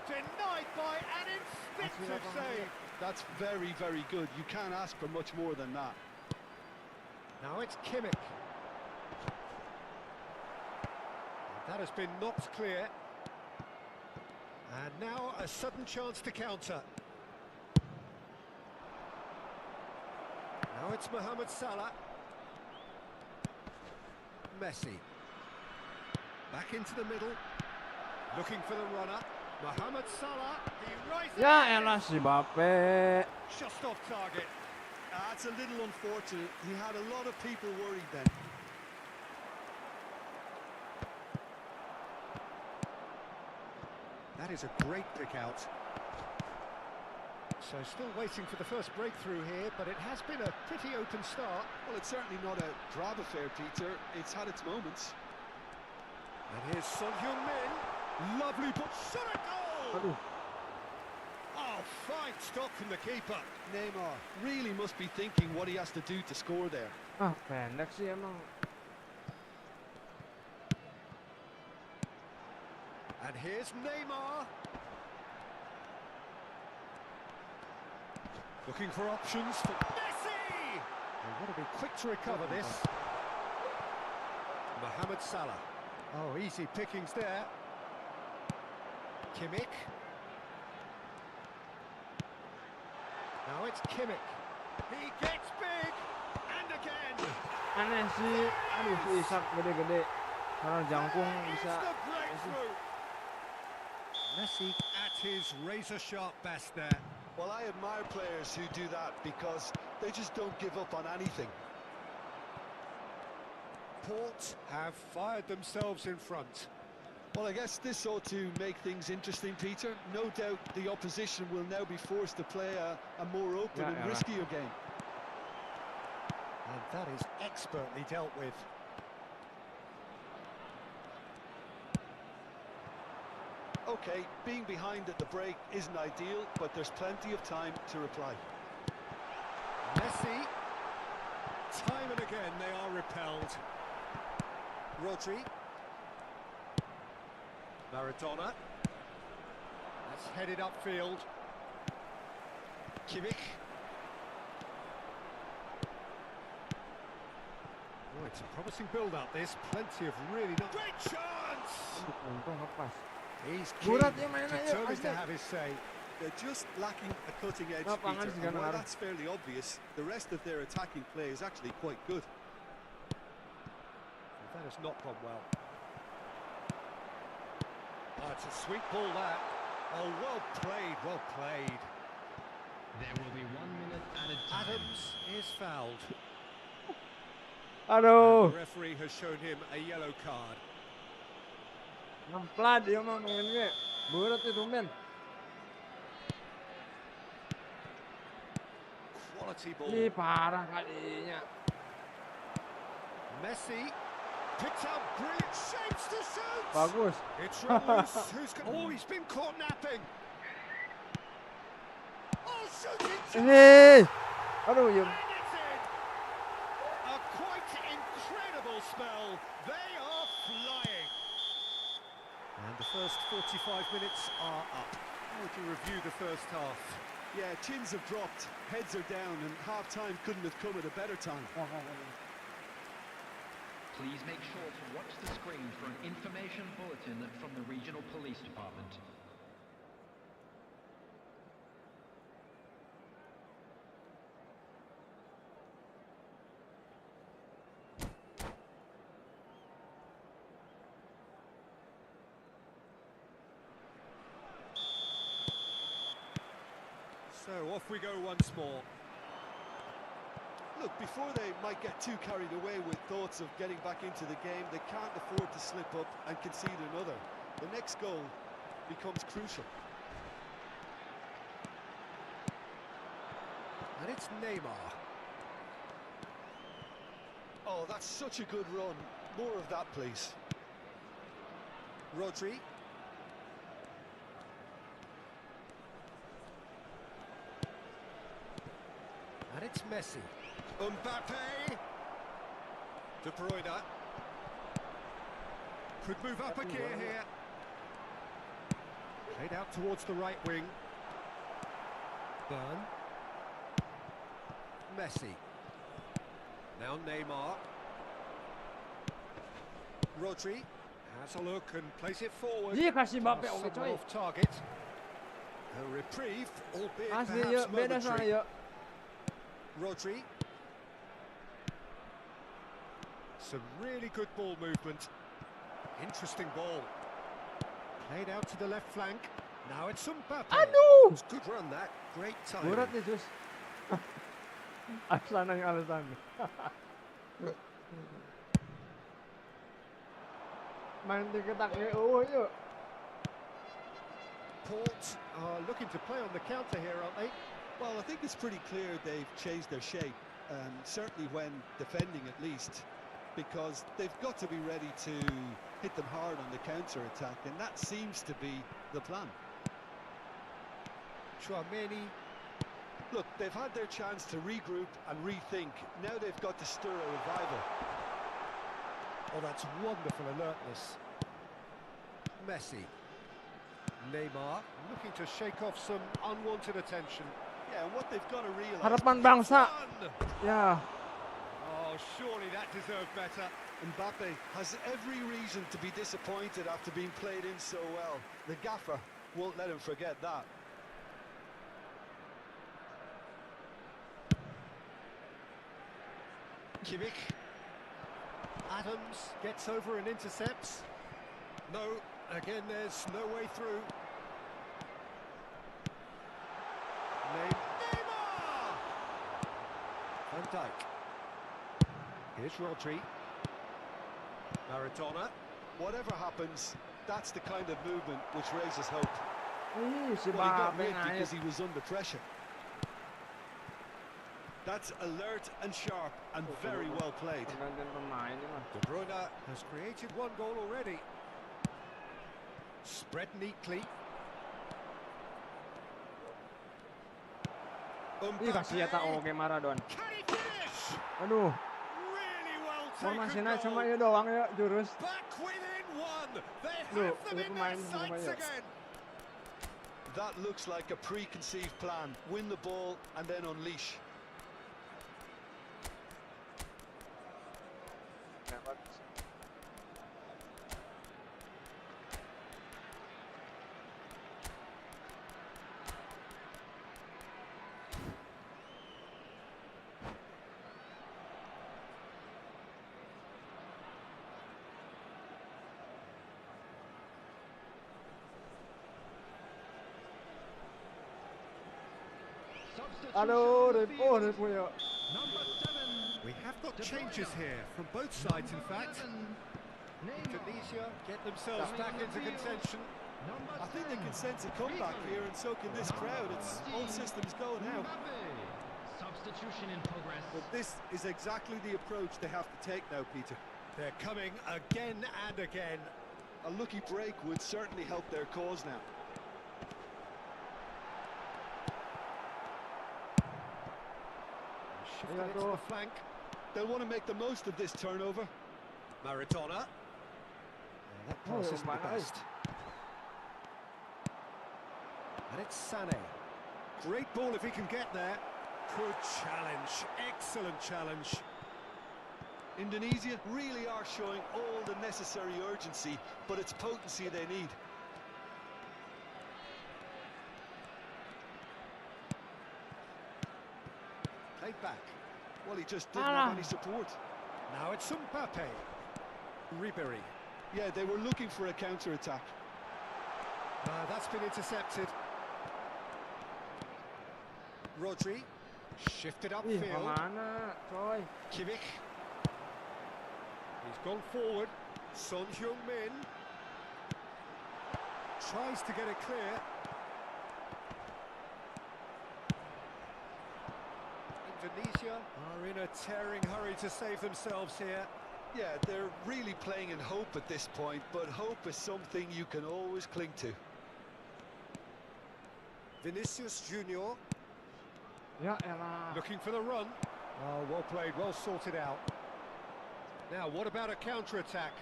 Denied by an instinctive save. That's very, very good. You can't ask for much more than that. Now it's Kimmich. That has been knocked clear. And now a sudden chance to counter. Now it's Mohamed Salah. Messi. Back into the middle. Looking for the runner. Mohamed Salah. He rises. Ya elah si Mbappe. Just off target. That's a little unfortunate. He had a lot of people worried then. That is a great pick out. So still waiting for the first breakthrough here, but it has been a pretty open start. Well, it's certainly not a drab affair, Peter. It's had its moments. And here's Son Heung-min. Lovely but shot a goal! Aduh. Oh, fine stop from the keeper. Neymar really must be thinking what he has to do to score there. Ah, pendek sih emang. And here's Neymar. Looking for options for Messi! They want to be quick to recover this. Mohamed Salah. Oh, easy pickings there. Kimmich. Now it's Kimmich. He gets big! And again! Aneh sih. Aduh, si Isak gede-gede. Karena jangkung bisa. There's the breakthrough! Messi at his razor-sharp best there. Well, I admire players who do that because they just don't give up on anything. Port have fired themselves in front. Well, I guess this ought to make things interesting, Peter. No doubt the opposition will now be forced to play a more open and riskier game. And that is expertly dealt with. Okay, being behind at the break isn't ideal, but there's plenty of time to reply. Messi. Time and again they are repelled. Rodri. Maradona. That's headed upfield. Kimmich. Oh, it's a promising build-up, this. Plenty of really not... Great chance! Untung lepas. He's keen, Murat dia mainnya, ayo, determined to asik. have his say. They're just lacking a cutting edge, Lapangan Peter, sih and while kan, that's fairly obvious, the rest of their attacking play is actually quite good. That has not gone well. Oh, it's a sweet ball, that. Oh, well played, well played. There will be 1 minute added time. Adams is fouled. Aduh. The referee has shown him a yellow card. Ngemplat dia mah main gue. Berat itu men. Quality ball. Ih, parah kalinya. Messi picks out brilliant shapes to shoot. Bagus. It's Ramos who's oh, he's been caught napping. Oh, shooting! Ini. Aduh, ya. And it's in. A quite incredible spell. They are flying. And the first 45 minutes are up. How would you review the first half? Yeah, chins have dropped, heads are down, and half-time couldn't have come at a better time. Please make sure to watch the screen for an information bulletin from the regional police department. So off we go once more. Look, before they might get too carried away with thoughts of getting back into the game, they can't afford to slip up and concede another. The next goal becomes crucial. And it's Neymar. Oh, that's such a good run. More of that, please. Rodri. And it's Messi. Mbappe. De Bruyne. Could move up a gear here. Played out towards the right wing. Burn. Messi. Now Neymar. Rodri has a look and plays it forward. Dia kasih Mbappe oke Somewhat coy. off target. A reprieve, albeit Masih perhaps yuk, beda soalnya momentary. yuk. Rodri. Some really good ball movement. Interesting ball. Played out to the left flank. Now it's Mbappe. Aduh. It's good run that. Great Berat timing. nih Jus. Alasan. Main diketak yuk. Port are looking to play on the counter here, aren't they? Well, I think it's pretty clear they've changed their shape, certainly when defending at least, because they've got to be ready to hit them hard on the counter-attack, and that seems to be the plan. Chouameni. Look, they've had their chance to regroup and rethink. Now they've got to stir a revival. Oh, that's wonderful alertness. Messi. Neymar looking to shake off some unwanted attention. Yeah, and what they've got to realise... Harapan bangsa. One! Ya. Oh, surely that deserved better. Mbappe has every reason to be disappointed after being played in so well. The gaffer won't let him forget that. Kimmich. Adams gets over and intercepts. No, again there's no way through. Neymar! Van Dijk. Here's Rodri. Maradona. Whatever happens, that's the kind of movement which raises hope. Ih, si Well, he got Mbappe rid ngait. because he was under pressure. That's alert and sharp and very well played. Pergantian pemain ini mah. De Bruyne has created one goal already. Spread neatly. Ih, kasih ya tak oke Maradona. Can he finish? Aduh, Really well formasinya taken cuma goal. ya doang ya jurus. Back within one. They Look, have them ini in pemain their sights ya. again. That looks like a preconceived plan. Win the ball and then unleash. Aduh, Repo ya. Number 7. We have got changes here from both sides, in fact. Indonesia get themselves back into contention. I think they can sense a comeback here, and so can this crowd. It's all systems go now. Substitution in progress. But this is exactly the approach they have to take now, Peter. They're coming again and again. A lucky break would certainly help their cause now. Shifted Yeah, it to go. the flank. They'll want to make the most of this turnover. Maradona. That Oh, pass isn't the my best. And it's Sané. Great ball if he can get there. Good challenge. Excellent challenge. Indonesia really are showing all the necessary urgency, but it's potency they need. Played back. Well, he just didn't have any support. Now it's Mbappe. Ribéry. Yeah, they were looking for a counter-attack. That's been intercepted. Rodri. Shifted Ih, upfield. kemana, coy? Kimmich. He's gone forward. Son Heung-min. Tries to get it clear. Indonesia are in a tearing hurry to save themselves here. Yeah, they're really playing in hope at this point, but hope is something you can always cling to. Vinicius Junior Ya elah. looking for the run. Oh, well played, well sorted out. Now, what about a counter-attack?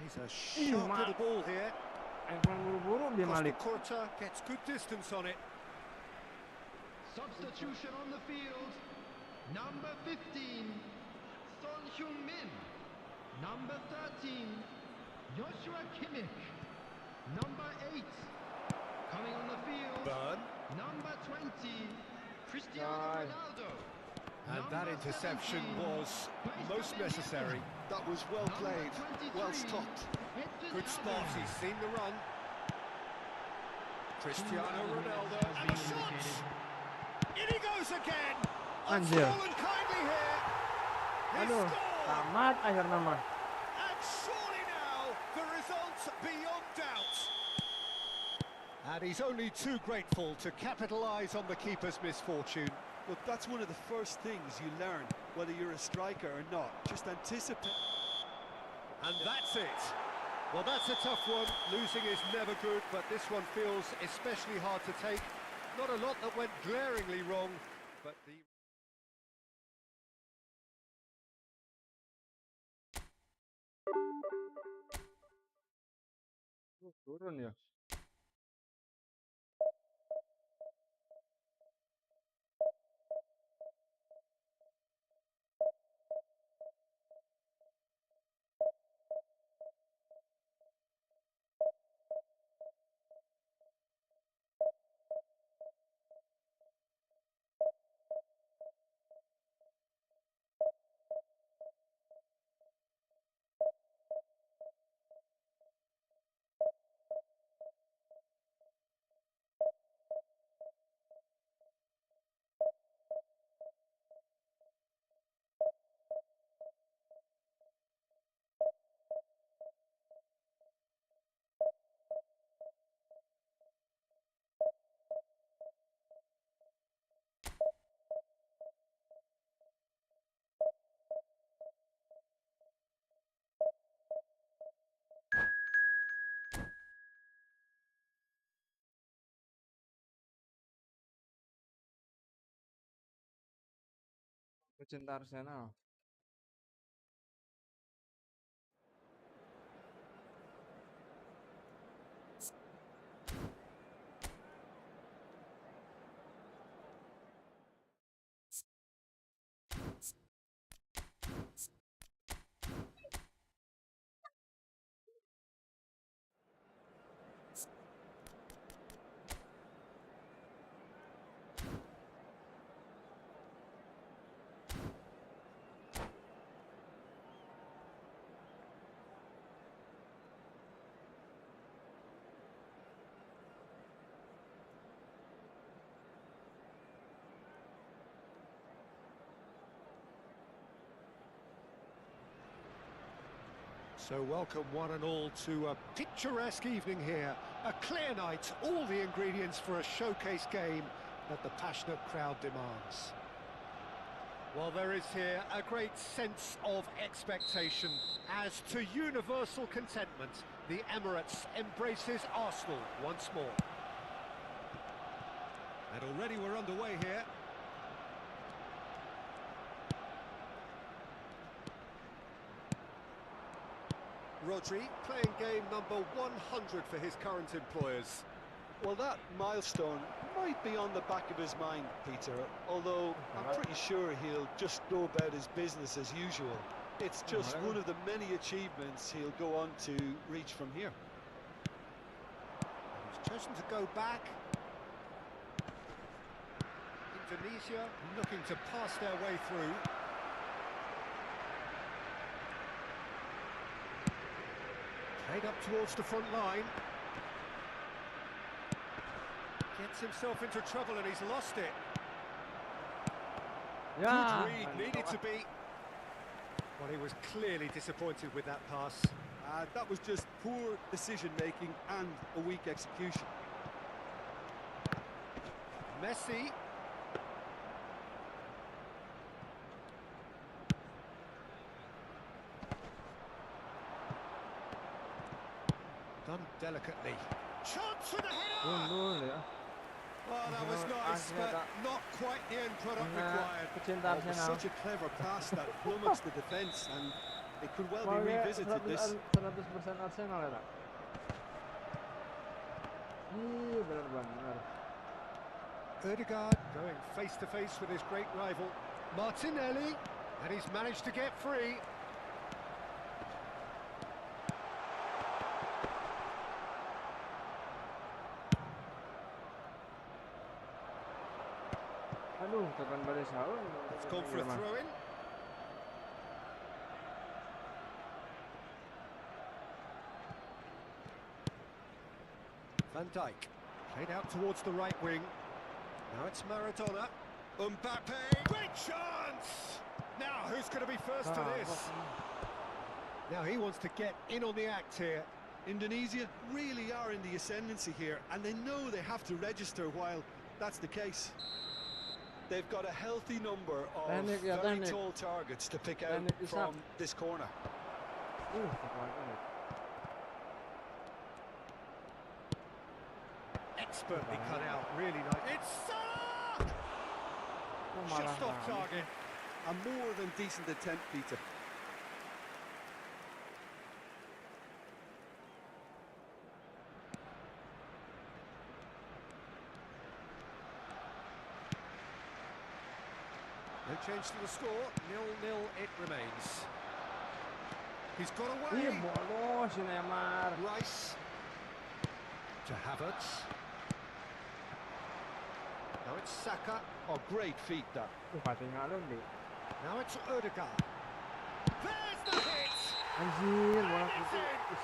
He's a sharp little ball here. Icon buru-buru dia Costa Malik. Curta gets good distance on it. Substitution on the field. Number 15, Son Heung-min. Number 13, Joshua Kimmich. Number 8, coming on the field. Burn. Number 20, Cristiano Right. Ronaldo. And that interception was most necessary. That was well played, well stopped. Good spot, he's seen the run. Cristiano Ronaldo, and a shot! In he goes again! Anjir. Fallen kindly here! He Aduh, scored! tamat akhirnya mah. And surely now, the result beyond doubt. And he's only too grateful to capitalise on the keeper's misfortune. Look, that's one of the first things you learn, whether you're a striker or not. Just anticipate. And that's it. Well, that's a tough one. Losing is never good, but this one feels especially hard to take. Not a lot that went glaringly wrong, but the... Turun ya. Pecinta Arsenal. So welcome one and all to a picturesque evening here. A clear night, all the ingredients for a showcase game that the passionate crowd demands. Well, there is here a great sense of expectation. As to universal contentment, the Emirates embraces Arsenal once more. And already we're underway here. Rodri playing game number 100 for his current employers. Well, that milestone might be on the back of his mind, Peter, although I'm pretty sure he'll just go about his business as usual. It's just one of the many achievements he'll go on to reach from here. He's chosen to go back. Indonesia looking to pass their way through. Played up towards the front line. Gets himself into trouble and he's lost it. Good read, needed to be. Well, he was clearly disappointed with that pass. That was just poor decision-making and a weak execution. Messi. Done delicately. Chance with a header! Gol ya. Oh, that was nice, but not quite the end product required. Pecinta It was Arsenal. such a clever pass that flummoxed the defence, and It could well Mau be kayak revisited, this. 100% Arsenal ya, tak? Iya, benar-benar. Ødegaard going face to face with his great rival, Martinelli, and he's managed to get free. Aduh, tekan balik sahur. It's gone for a throw-in. Van Dijk, played out towards the right wing. Now it's Maradona. Mbappe, great chance! Now, who's going to be first to this? Now he wants to get in on the act here. Indonesia really are in the ascendancy here, and they know they have to register while that's the case. They've got a healthy number of very tall targets to pick out from this corner. Expertly cut out, really nice. It's Salah! Just off target. A more than decent attempt, Peter. No change to the score, 0-0 it remains. He's got away. Ih, bolos si Neymar. Rice to Havertz. Now it's Saka. Oh, great feat, that. Ketinggalan deh. Now it's Ødegaard. There's the hit! Anjir, bola It's putih. in.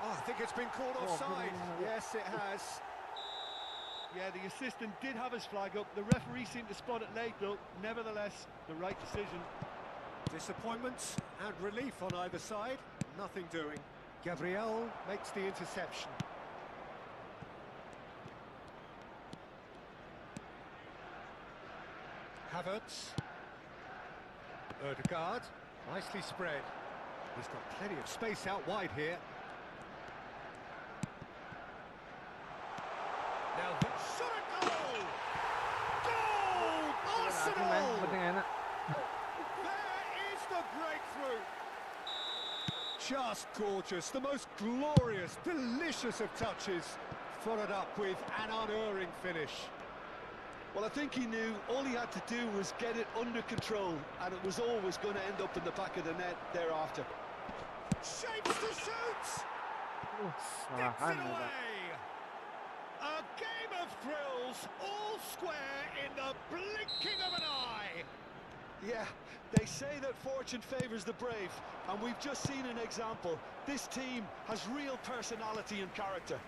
Oh, I think it's been called offside. Yes, it has. Yeah, the assistant did have his flag up. The referee seemed to spot it late, though. Nevertheless, the right decision. Disappointment and relief on either side. Nothing doing. Gabriel makes the interception. Havertz. Ødegaard, nicely spread. He's got plenty of space out wide here. Now this shot a goal! Goal! Arsenal! Penting enak. There is the breakthrough! Just gorgeous, the most glorious, delicious of touches, followed up with an unerring finish. Well, I think he knew all he had to do was get it under control, and it was always going to end up in the back of the net thereafter. Shapes to shoot! Sticks it away! A game of thrills, all square in the blinking of an eye! Yeah, they say that fortune favours the brave, and we've just seen an example. This team has real personality and character.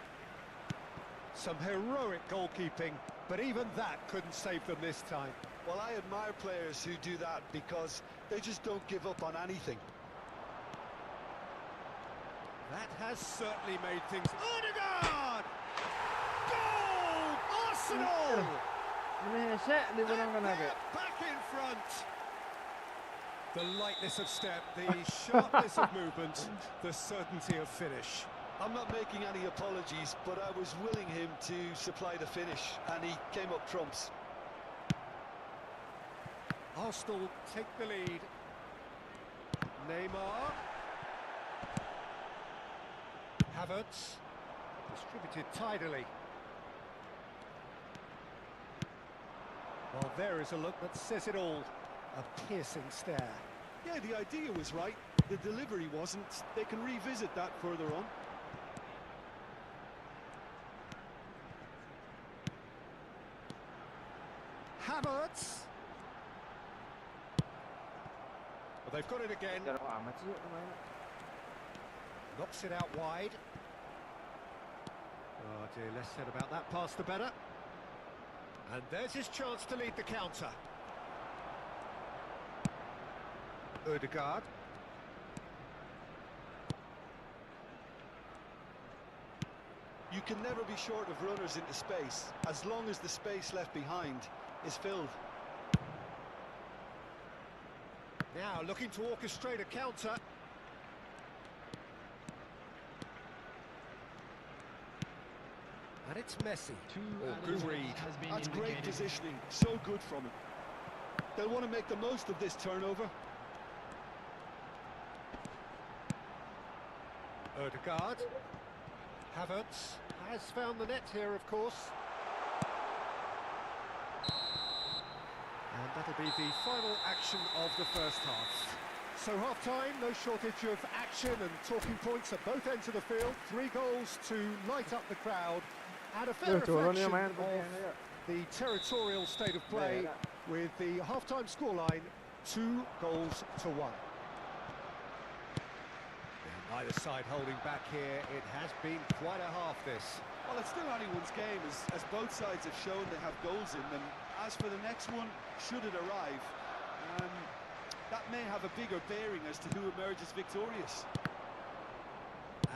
Some heroic goalkeeping, but even that couldn't save them this time. Well, I admire players who do that because they just don't give up on anything. That has certainly made things... Ødegaard! Goal! Arsenal! Indonesia dimenangkan lagi. Get back in front! The lightness of step, the sharpness of movement, the certainty of finish. I'm not making any apologies, but I was willing him to supply the finish, and he came up trumps. Arsenal take the lead. Neymar. Havertz. Distributed tidily. Well, there is a look that says it all. A piercing stare. Yeah, the idea was right. The delivery wasn't. They can revisit that further on. Havertz. Well, they've got it again. Jarak amat sih lumayan. Knocks it out wide. Oh dear, less said about that pass the better. And there's his chance to lead the counter. Ødegaard. You can never be short of runners into space, as long as the space left behind is filled. Now looking to orchestrate a counter. And it's Messi. Good read. That's great positioning, so good from him. They'll want to make the most of this turnover. Ødegaard. Havertz has found the net here, of course. And that'll be the final action of the first half. So half-time, no shortage of action and talking points at both ends of the field. 3 goals to light up the crowd. And a fair reflection of the territorial state of play with the half-time scoreline 2 goals to 1. Neither side holding back here. It has been quite a half, this. Well, it's still anyone's game, as both sides have shown they have goals in them. As for the next one, should it arrive, that may have a bigger bearing as to who emerges victorious.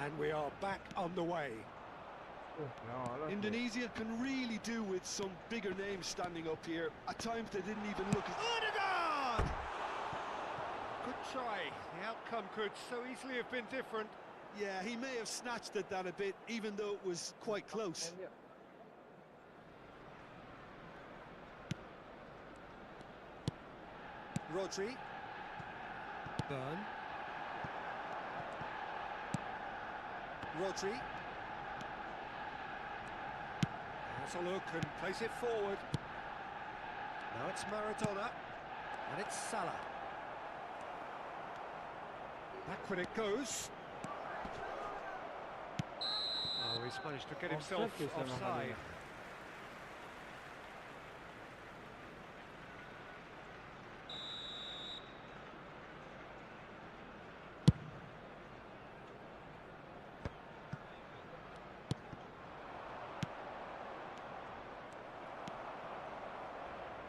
And we are back on the way. Indonesia can really do with some bigger names standing up here. At times they didn't even look as... Ødegaard! Good try. The outcome could so easily have been different. Yeah, he may have snatched at that a bit, even though it was quite close. Rodri. Burn. Rodri. Has a look and plays it forward. Now it's Maradona. And it's Salah. Backward it goes. Oh, he's managed to get himself offside.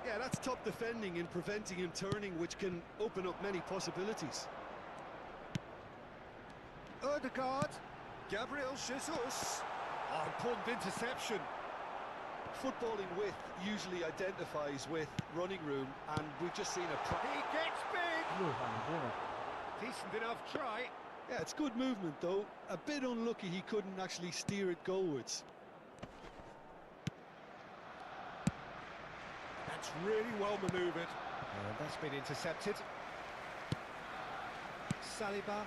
Yeah, that's top defending and preventing him turning, which can open up many possibilities. Ødegaard. Gabriel Jesus. Oh, important interception. Footballing width usually identifies with running room, and we've just seen a... He gets big! Decent enough try. Yeah, it's good movement, though. A bit unlucky he couldn't actually steer it goalwards. That's really well manoeuvred. And that's been intercepted. Saliba.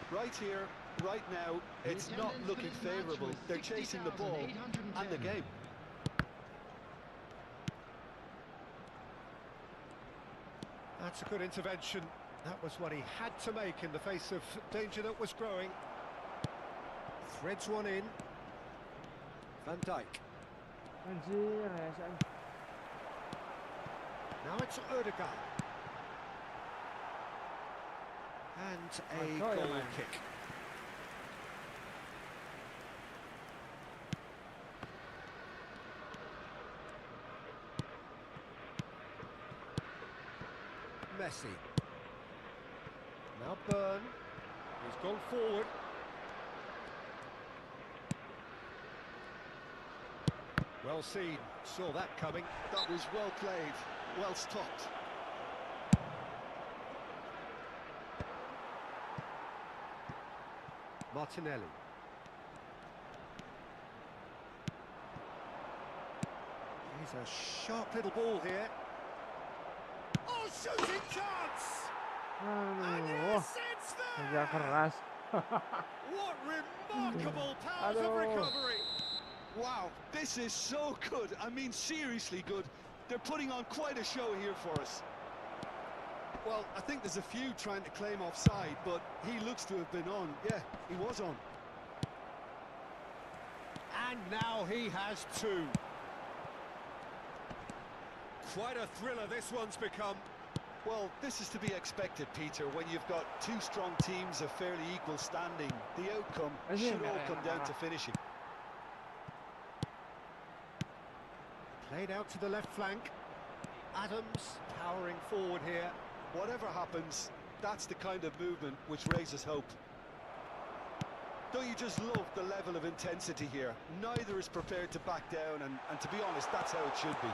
Right here, right now, it's not looking favourable. They're chasing the ball and the game. That's a good intervention. That was what he had to make in the face of danger that was growing. Threads one in. Van Dijk. Now it's Ødegaard. And a goal kick. Messi. Now Burn. He's gone forward. Well seen. Saw that coming. That was well played. Well stopped. Martinelli. He's a sharp little ball here. Oh, shooting chance! And yes, it's there! What remarkable powers of recovery! Wow, this is so good. I mean, seriously good. They're putting on quite a show here for us. Well, I think there's a few trying to claim offside, but he looks to have been on. Yeah, he was on. And now he has two. Quite a thriller this one's become. Well, this is to be expected, Peter, when you've got two strong teams of fairly equal standing. The outcome should all come down to finishing. Played out to the left flank. Adams powering forward here. Whatever happens, that's the kind of movement which raises hope. Don't you just love the level of intensity here? Neither is prepared to back down, and to be honest, that's how it should be.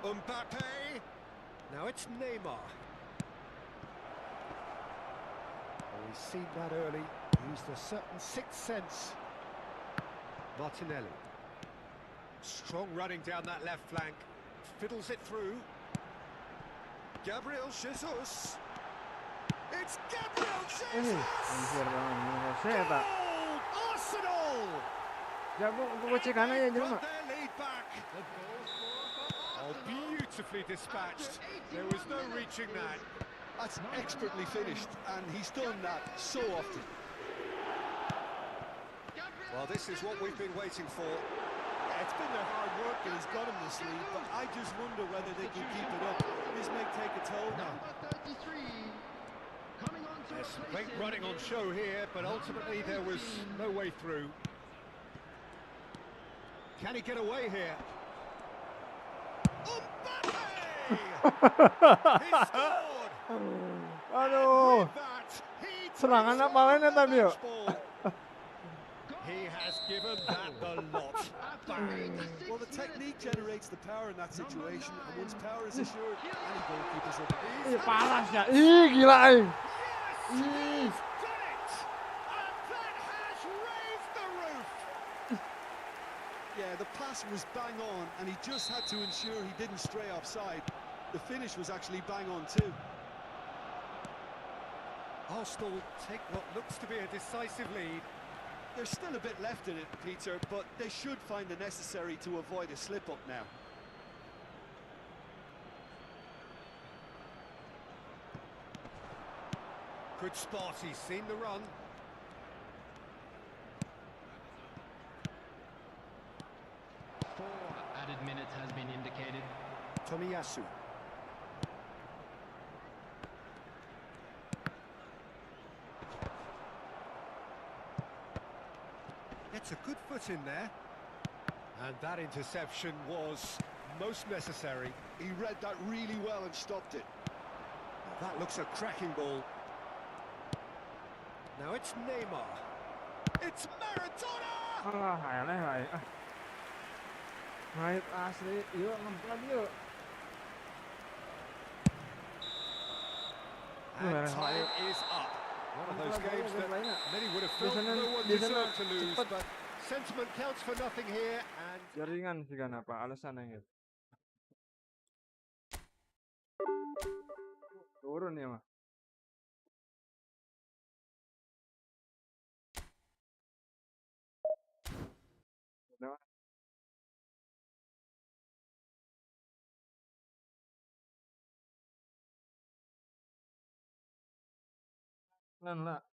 Mbappe. Now it's Neymar. Oh, he's seen that early. Used a certain sixth sense. Martinelli. Strong running down that left flank. Fiddles it through. Gabriel Jesus. It's Gabriel Jesus! Saya tak. Goal! Arsenal! Gua cek kanan aja Got cuma. their lead back. Oh, beautifully dispatched. There was no reaching that. That's expertly finished, and he's done that so often. Well, this is what we've been waiting for. It's been their hard work that has got him this lead, but I just wonder whether they can keep it up. This may take a toll now. There's some great running on show here, but ultimately there was no way through. Can he get away here? Mbappe! He scored! Aduh. With that, he Serangan takes apa on lain the tadi yuk? match ball. He has given that the lot. Bang! Well, the technique generates the power in that situation, and once power is assured, any goalkeeper's up against Ih, it. panas ya. Ih, gila Yes, eh. he's done it! And that has raised the roof! Yeah, the pass was bang on, and he just had to ensure he didn't stray offside. The finish was actually bang on too. Arsenal take what looks to be a decisive lead. There's still a bit left in it, Peter, but they should find the necessary to avoid a slip-up now. Good spot, he's seen the run. Four added minutes has been indicated. Tomiyasu. Gets a good foot in there. And that interception was most necessary. He read that really well and stopped it. That looks a cracking ball. Now it's Neymar. It's Maradona! Alah, aneh baik. Right asli, yuk ngemplan yuk. And time is up. One of those games that many would have felt no one deserved to lose, but sentiment counts for nothing here, and Jaringan sih kan apa alasannya gitu. Turun ya mah. Udah. Lan lah.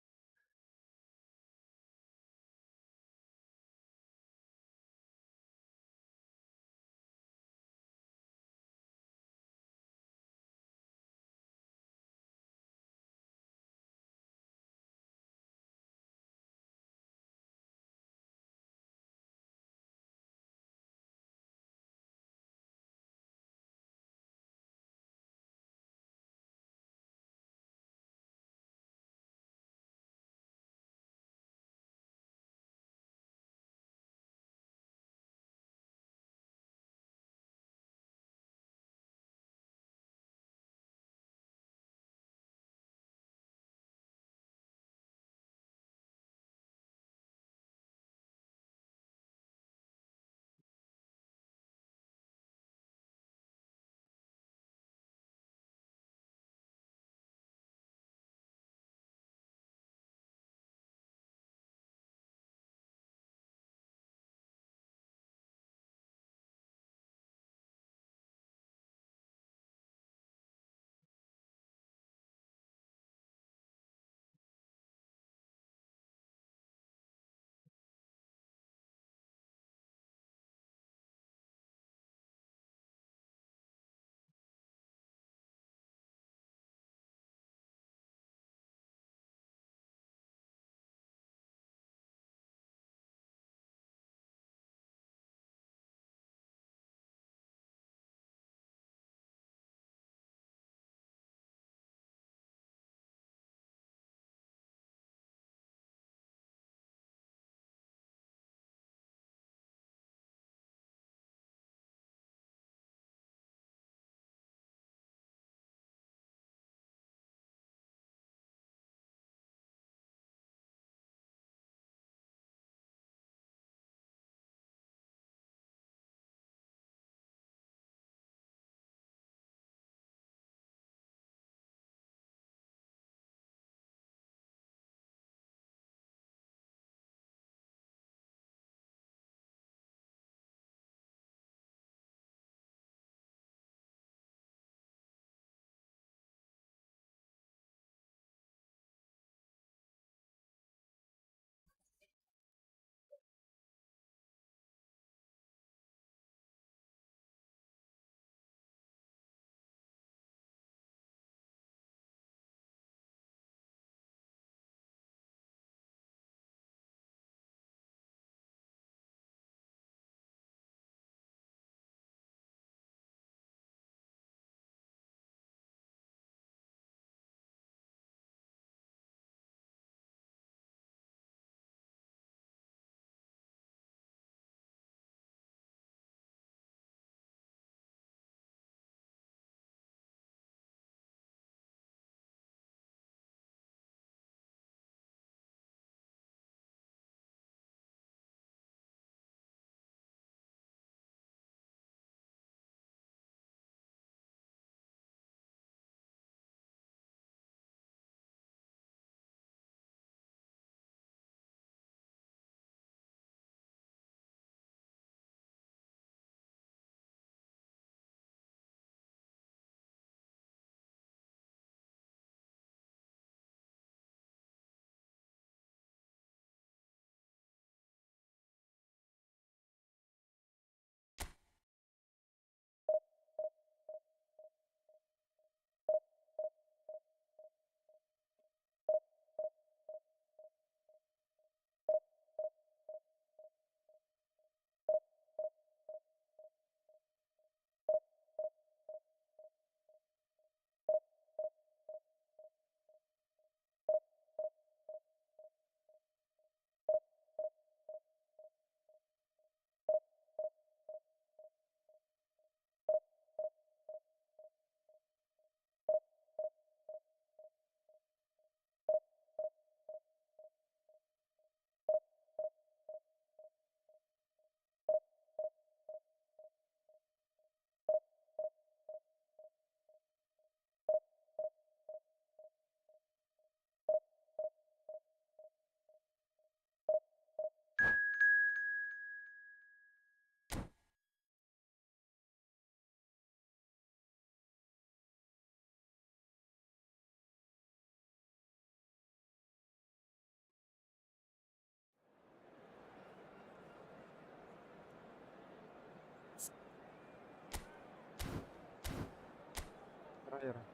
terakhir.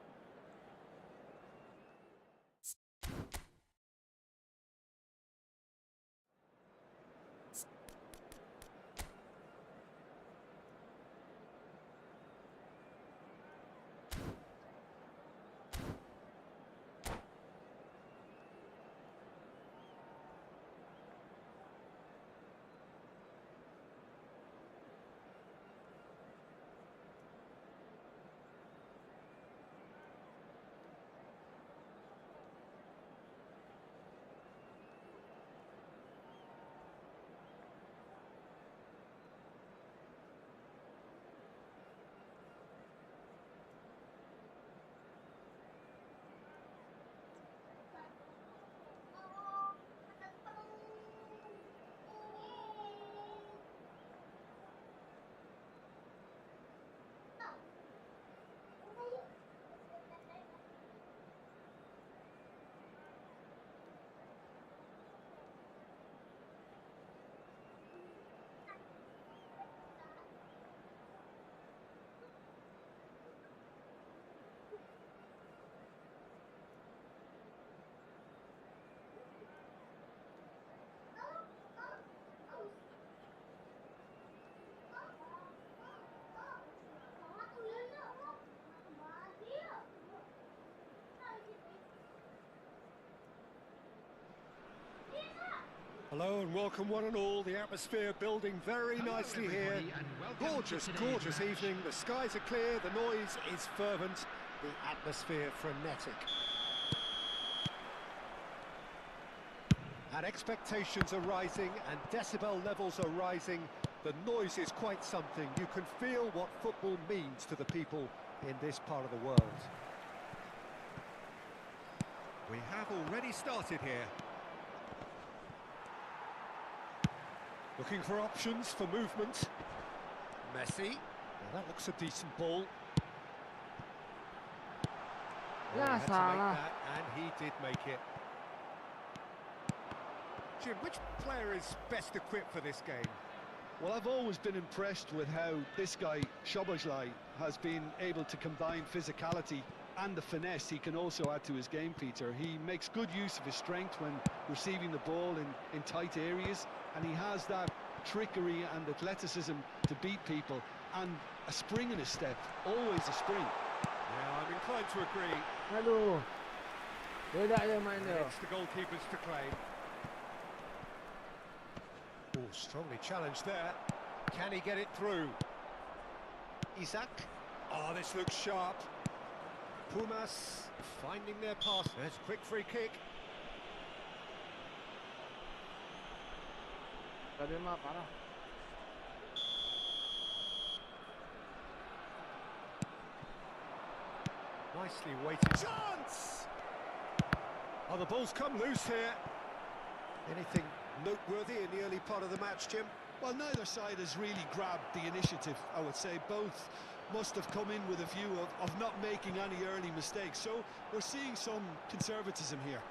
Hello and welcome one and all. The atmosphere building very nicely here. Gorgeous, gorgeous evening. The skies are clear, the noise is fervent, the atmosphere frenetic. And expectations are rising and decibel levels are rising. The noise is quite something. You can feel what football means to the people in this part of the world. We have already started here. Looking for options for movement. Messi. Now that looks a decent ball. Ya, He had to make salah. that, and he did make it. Jim, which player is best equipped for this game? Well, I've always been impressed with how this guy, Szoboszlai, has been able to combine physicality and the finesse he can also add to his game, Peter. He makes good use of his strength when receiving the ball in tight areas, and he has that trickery and athleticism to beat people, and a spring in his step, always a spring. Yeah, I'm inclined to agree. Aduh. Beda dia main And dia. it's the goalkeepers to claim. Oh, strongly challenged there. Can he get it through? Isaac. Oh, this looks sharp. Pumas finding their pass. There's a quick free kick. Tadi mah parah. Nicely weighted. Chance! Oh, the ball's come loose here. Anything noteworthy in the early part of the match, Jim? Well, neither side has really grabbed the initiative, I would say. Both must have come in with a view of not making any early mistakes. So we're seeing some conservatism here.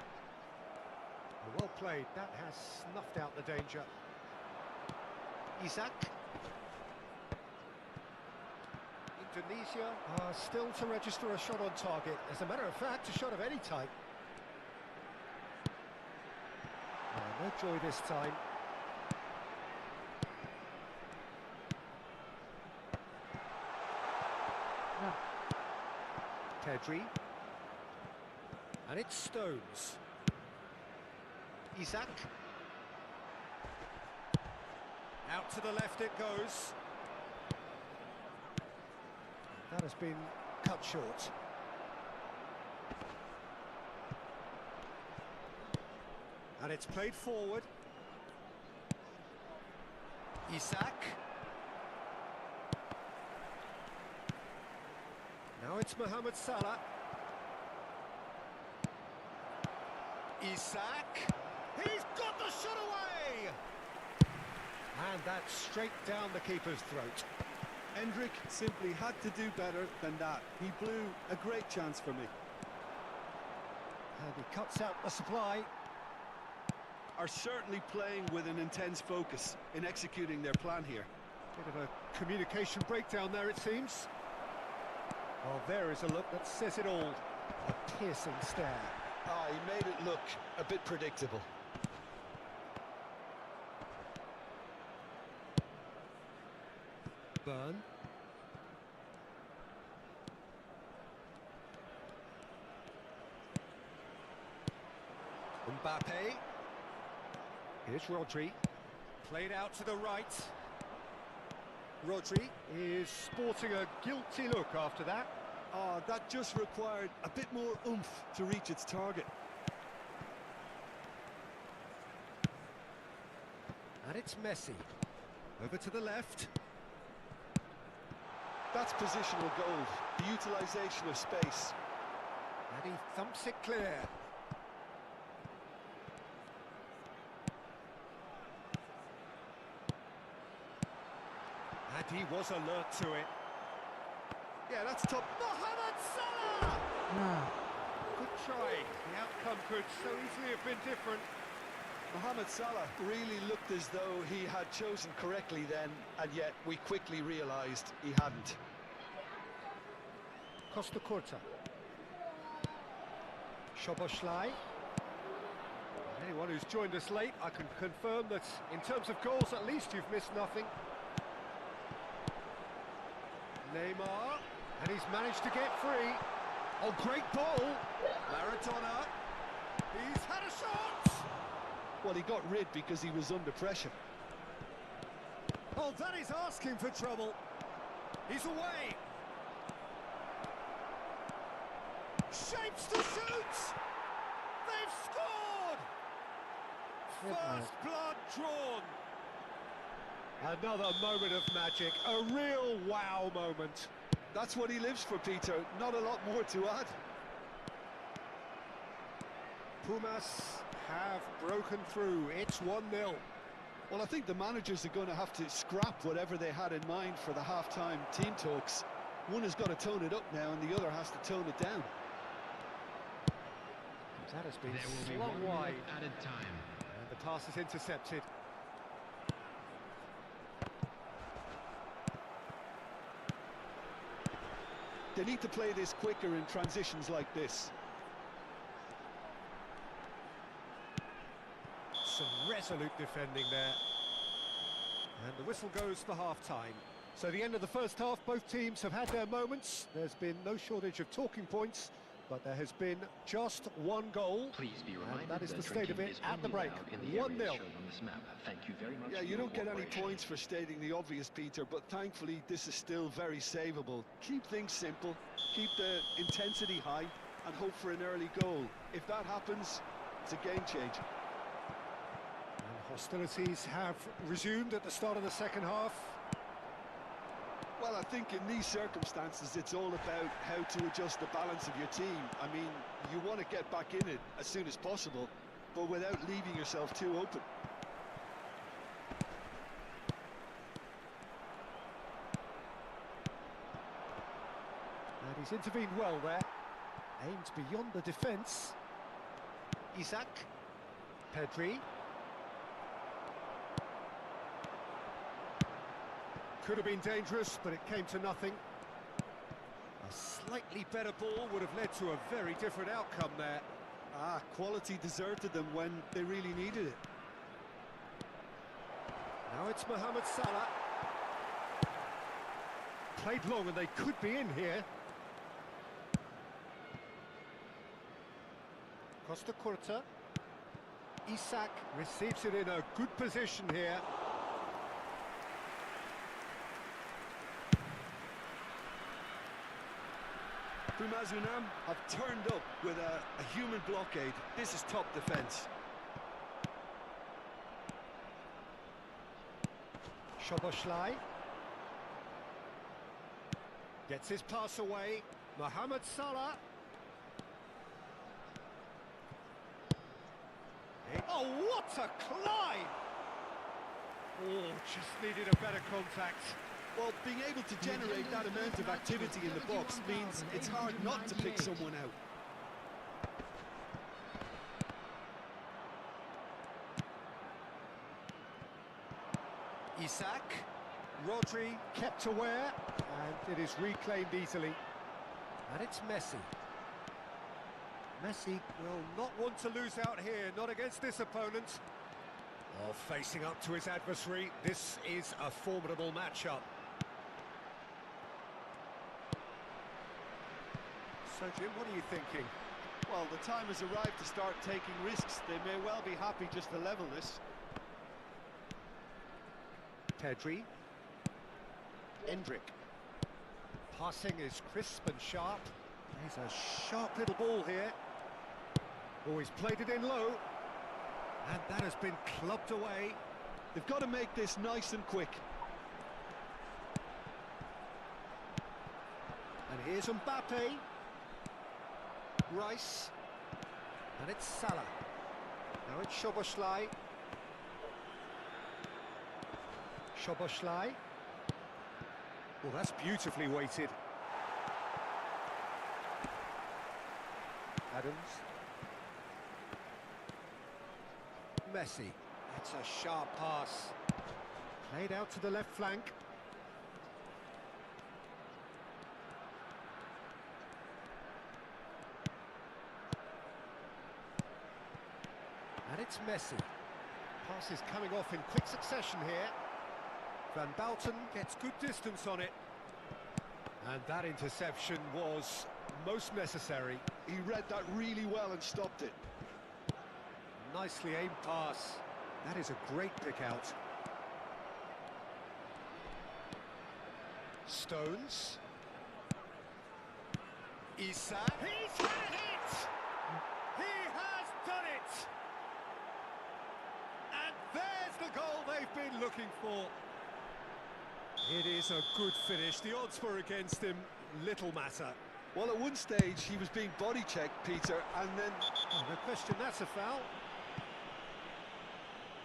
Well played. That has snuffed out the danger. Isaac. Indonesia are still to register a shot on target. As a matter of fact, a shot of any type. No joy this time. Ya. Pedri. And it's Stones. Isaac. Out to the left it goes. That has been cut short. And it's played forward. Isaac. Now it's Mohamed Salah. Isaac. He's got the shot away! And that's straight down the keeper's throat. Hendrick simply had to do better than that. He blew a great chance for me. And he cuts out the supply. Are certainly playing with an intense focus in executing their plan here. Bit of a communication breakdown there, it seems. Well, there is a look that says it all. A piercing stare. Ah, he made it look a bit predictable. Burn. Mbappe. Here's Rodri. Played out to the right. Rodri is sporting a guilty look after that. Ah, that just required a bit more oomph to reach its target. And it's Messi. Over to the left. That's positional gold, the utilisation of space. And he thumps it clear. And he was alert to it. Yeah, that's top. Mohamed Salah! Nah. Good try. The outcome could so easily have been different. Mohamed Salah really looked as though he had chosen correctly then, and yet we quickly realised he hadn't. Costa Curta. Szoboszlai. Anyone who's joined us late, I can confirm that in terms of goals, at least you've missed nothing. Neymar, and he's managed to get free. Oh, great ball. Maradona. He's had a shot. Well, he got rid because he was under pressure. Oh, that is asking for trouble. He's away. Shapes to shoot. They've scored. First blood drawn. Another moment of magic, a real wow moment. That's what he lives for, Peter. Not a lot more to add. Pumas have broken through. It's 1-0. Well, I think the managers are going to have to scrap whatever they had in mind for the half-time team talks. One has got to tone it up now, and the other has to tone it down. That has been There will be slung 1 wide. minute added time. And the pass is intercepted. They need to play this quicker in transitions like this. Some resolute defending there. And the whistle goes for half-time. So the end of the first half, both teams have had their moments. There's been no shortage of talking points, but there has been just one goal. Please be reminded that is the state of drinking it is at the only break. allowed in the 1-0. areas shown on this map. Thank you very much. Yeah, for you your don't get any cooperation. points for stating the obvious, Peter, but thankfully this is still very savable. Keep things simple, keep the intensity high, and hope for an early goal. If that happens, it's a game changer. And hostilities have resumed at the start of the second half. Well, I think in these circumstances, it's all about how to adjust the balance of your team. I mean, you want to get back in it as soon as possible, but without leaving yourself too open. And he's intervened well there. Aimed beyond the defence. Isaac. Pedri. Could have been dangerous, but it came to nothing. A slightly better ball would have led to a very different outcome there. Ah, quality deserted them when they really needed it. Now it's Mohamed Salah. Played long and they could be in here. Costa Curta. Isaac receives it in a good position here. Pumas Unam have turned up with a human blockade. This is top defence. Szoboszlai. Gets his pass away. Mohamed Salah. Oh, what a climb! Oh, just needed a better contact. Well, being able to generate that amount of activity in the box means it's hard not to pick someone out. Isaac. Rodri kept aware, and it is reclaimed easily. And it's Messi. Messi will not want to lose out here, not against this opponent. Oh, facing up to his adversary, this is a formidable matchup. So, Jim, what are you thinking? Well, the time has arrived to start taking risks. They may well be happy just to level this. Pedri. Endrick. Passing is crisp and sharp. There's a sharp little ball here. Oh, he's played it in low. And that has been clubbed away. They've got to make this nice and quick. And here's Mbappe. Rice. And it's Salah. Now it's Szoboszlai. Szoboszlai. Well, that's beautifully weighted. Adams. Messi. That's a sharp pass. Played out to the left flank. And it's Messi. Pass is coming off in quick succession here. Van Bouten gets good distance on it. And that interception was most necessary. He read that really well and stopped it. Nicely aimed pass. That is a great pick out. Stones. Issa. He's had it! He has done it! And there's the goal they've been looking for. It is a good finish. The odds were against him. Little matter. Well, at one stage he was being body checked, Peter, and then... Oh, no question, that's a foul.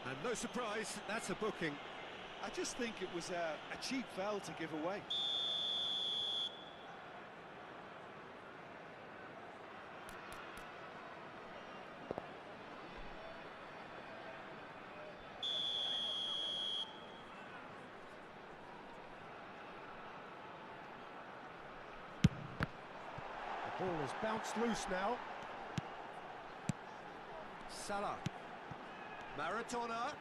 And no surprise, that's a booking. I just think it was a cheap foul to give away. The ball has bounced loose now. Salah. Maradona.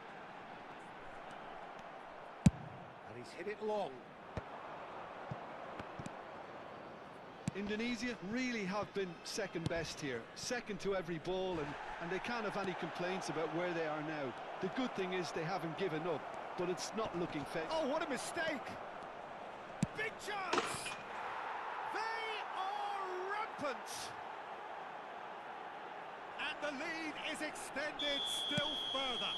And he's hit it long. Indonesia really have been second best here, second to every ball, and they can't have any complaints about where they are now. The good thing is they haven't given up, but it's not looking fair. Oh, what a mistake! Big chance! They are rampant! And the lead is extended still further.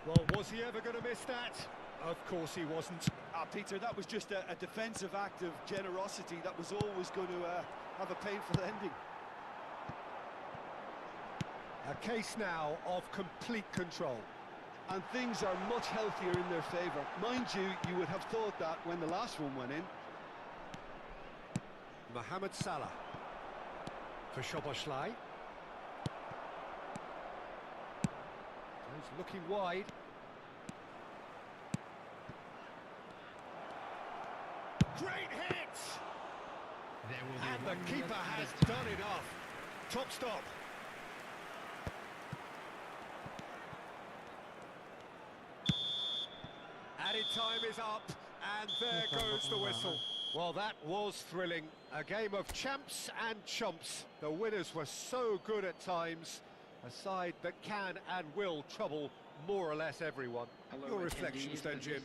Well, was he ever going to miss that? Of course he wasn't. Peter, that was just a defensive act of generosity that was always going to have a painful ending. A case now of complete control. And things are much healthier in their favour. Mind you, you would have thought that when the last one went in. Mohamed Salah for Szoboszlai. He's looking wide. Great hit! And the keeper has done enough. Top stop. Added time is up, and there goes the whistle. Well, that was thrilling. A game of champs and chumps. The winners were so good at times. A side that can and will trouble more or less everyone. Your reflections then, Jim?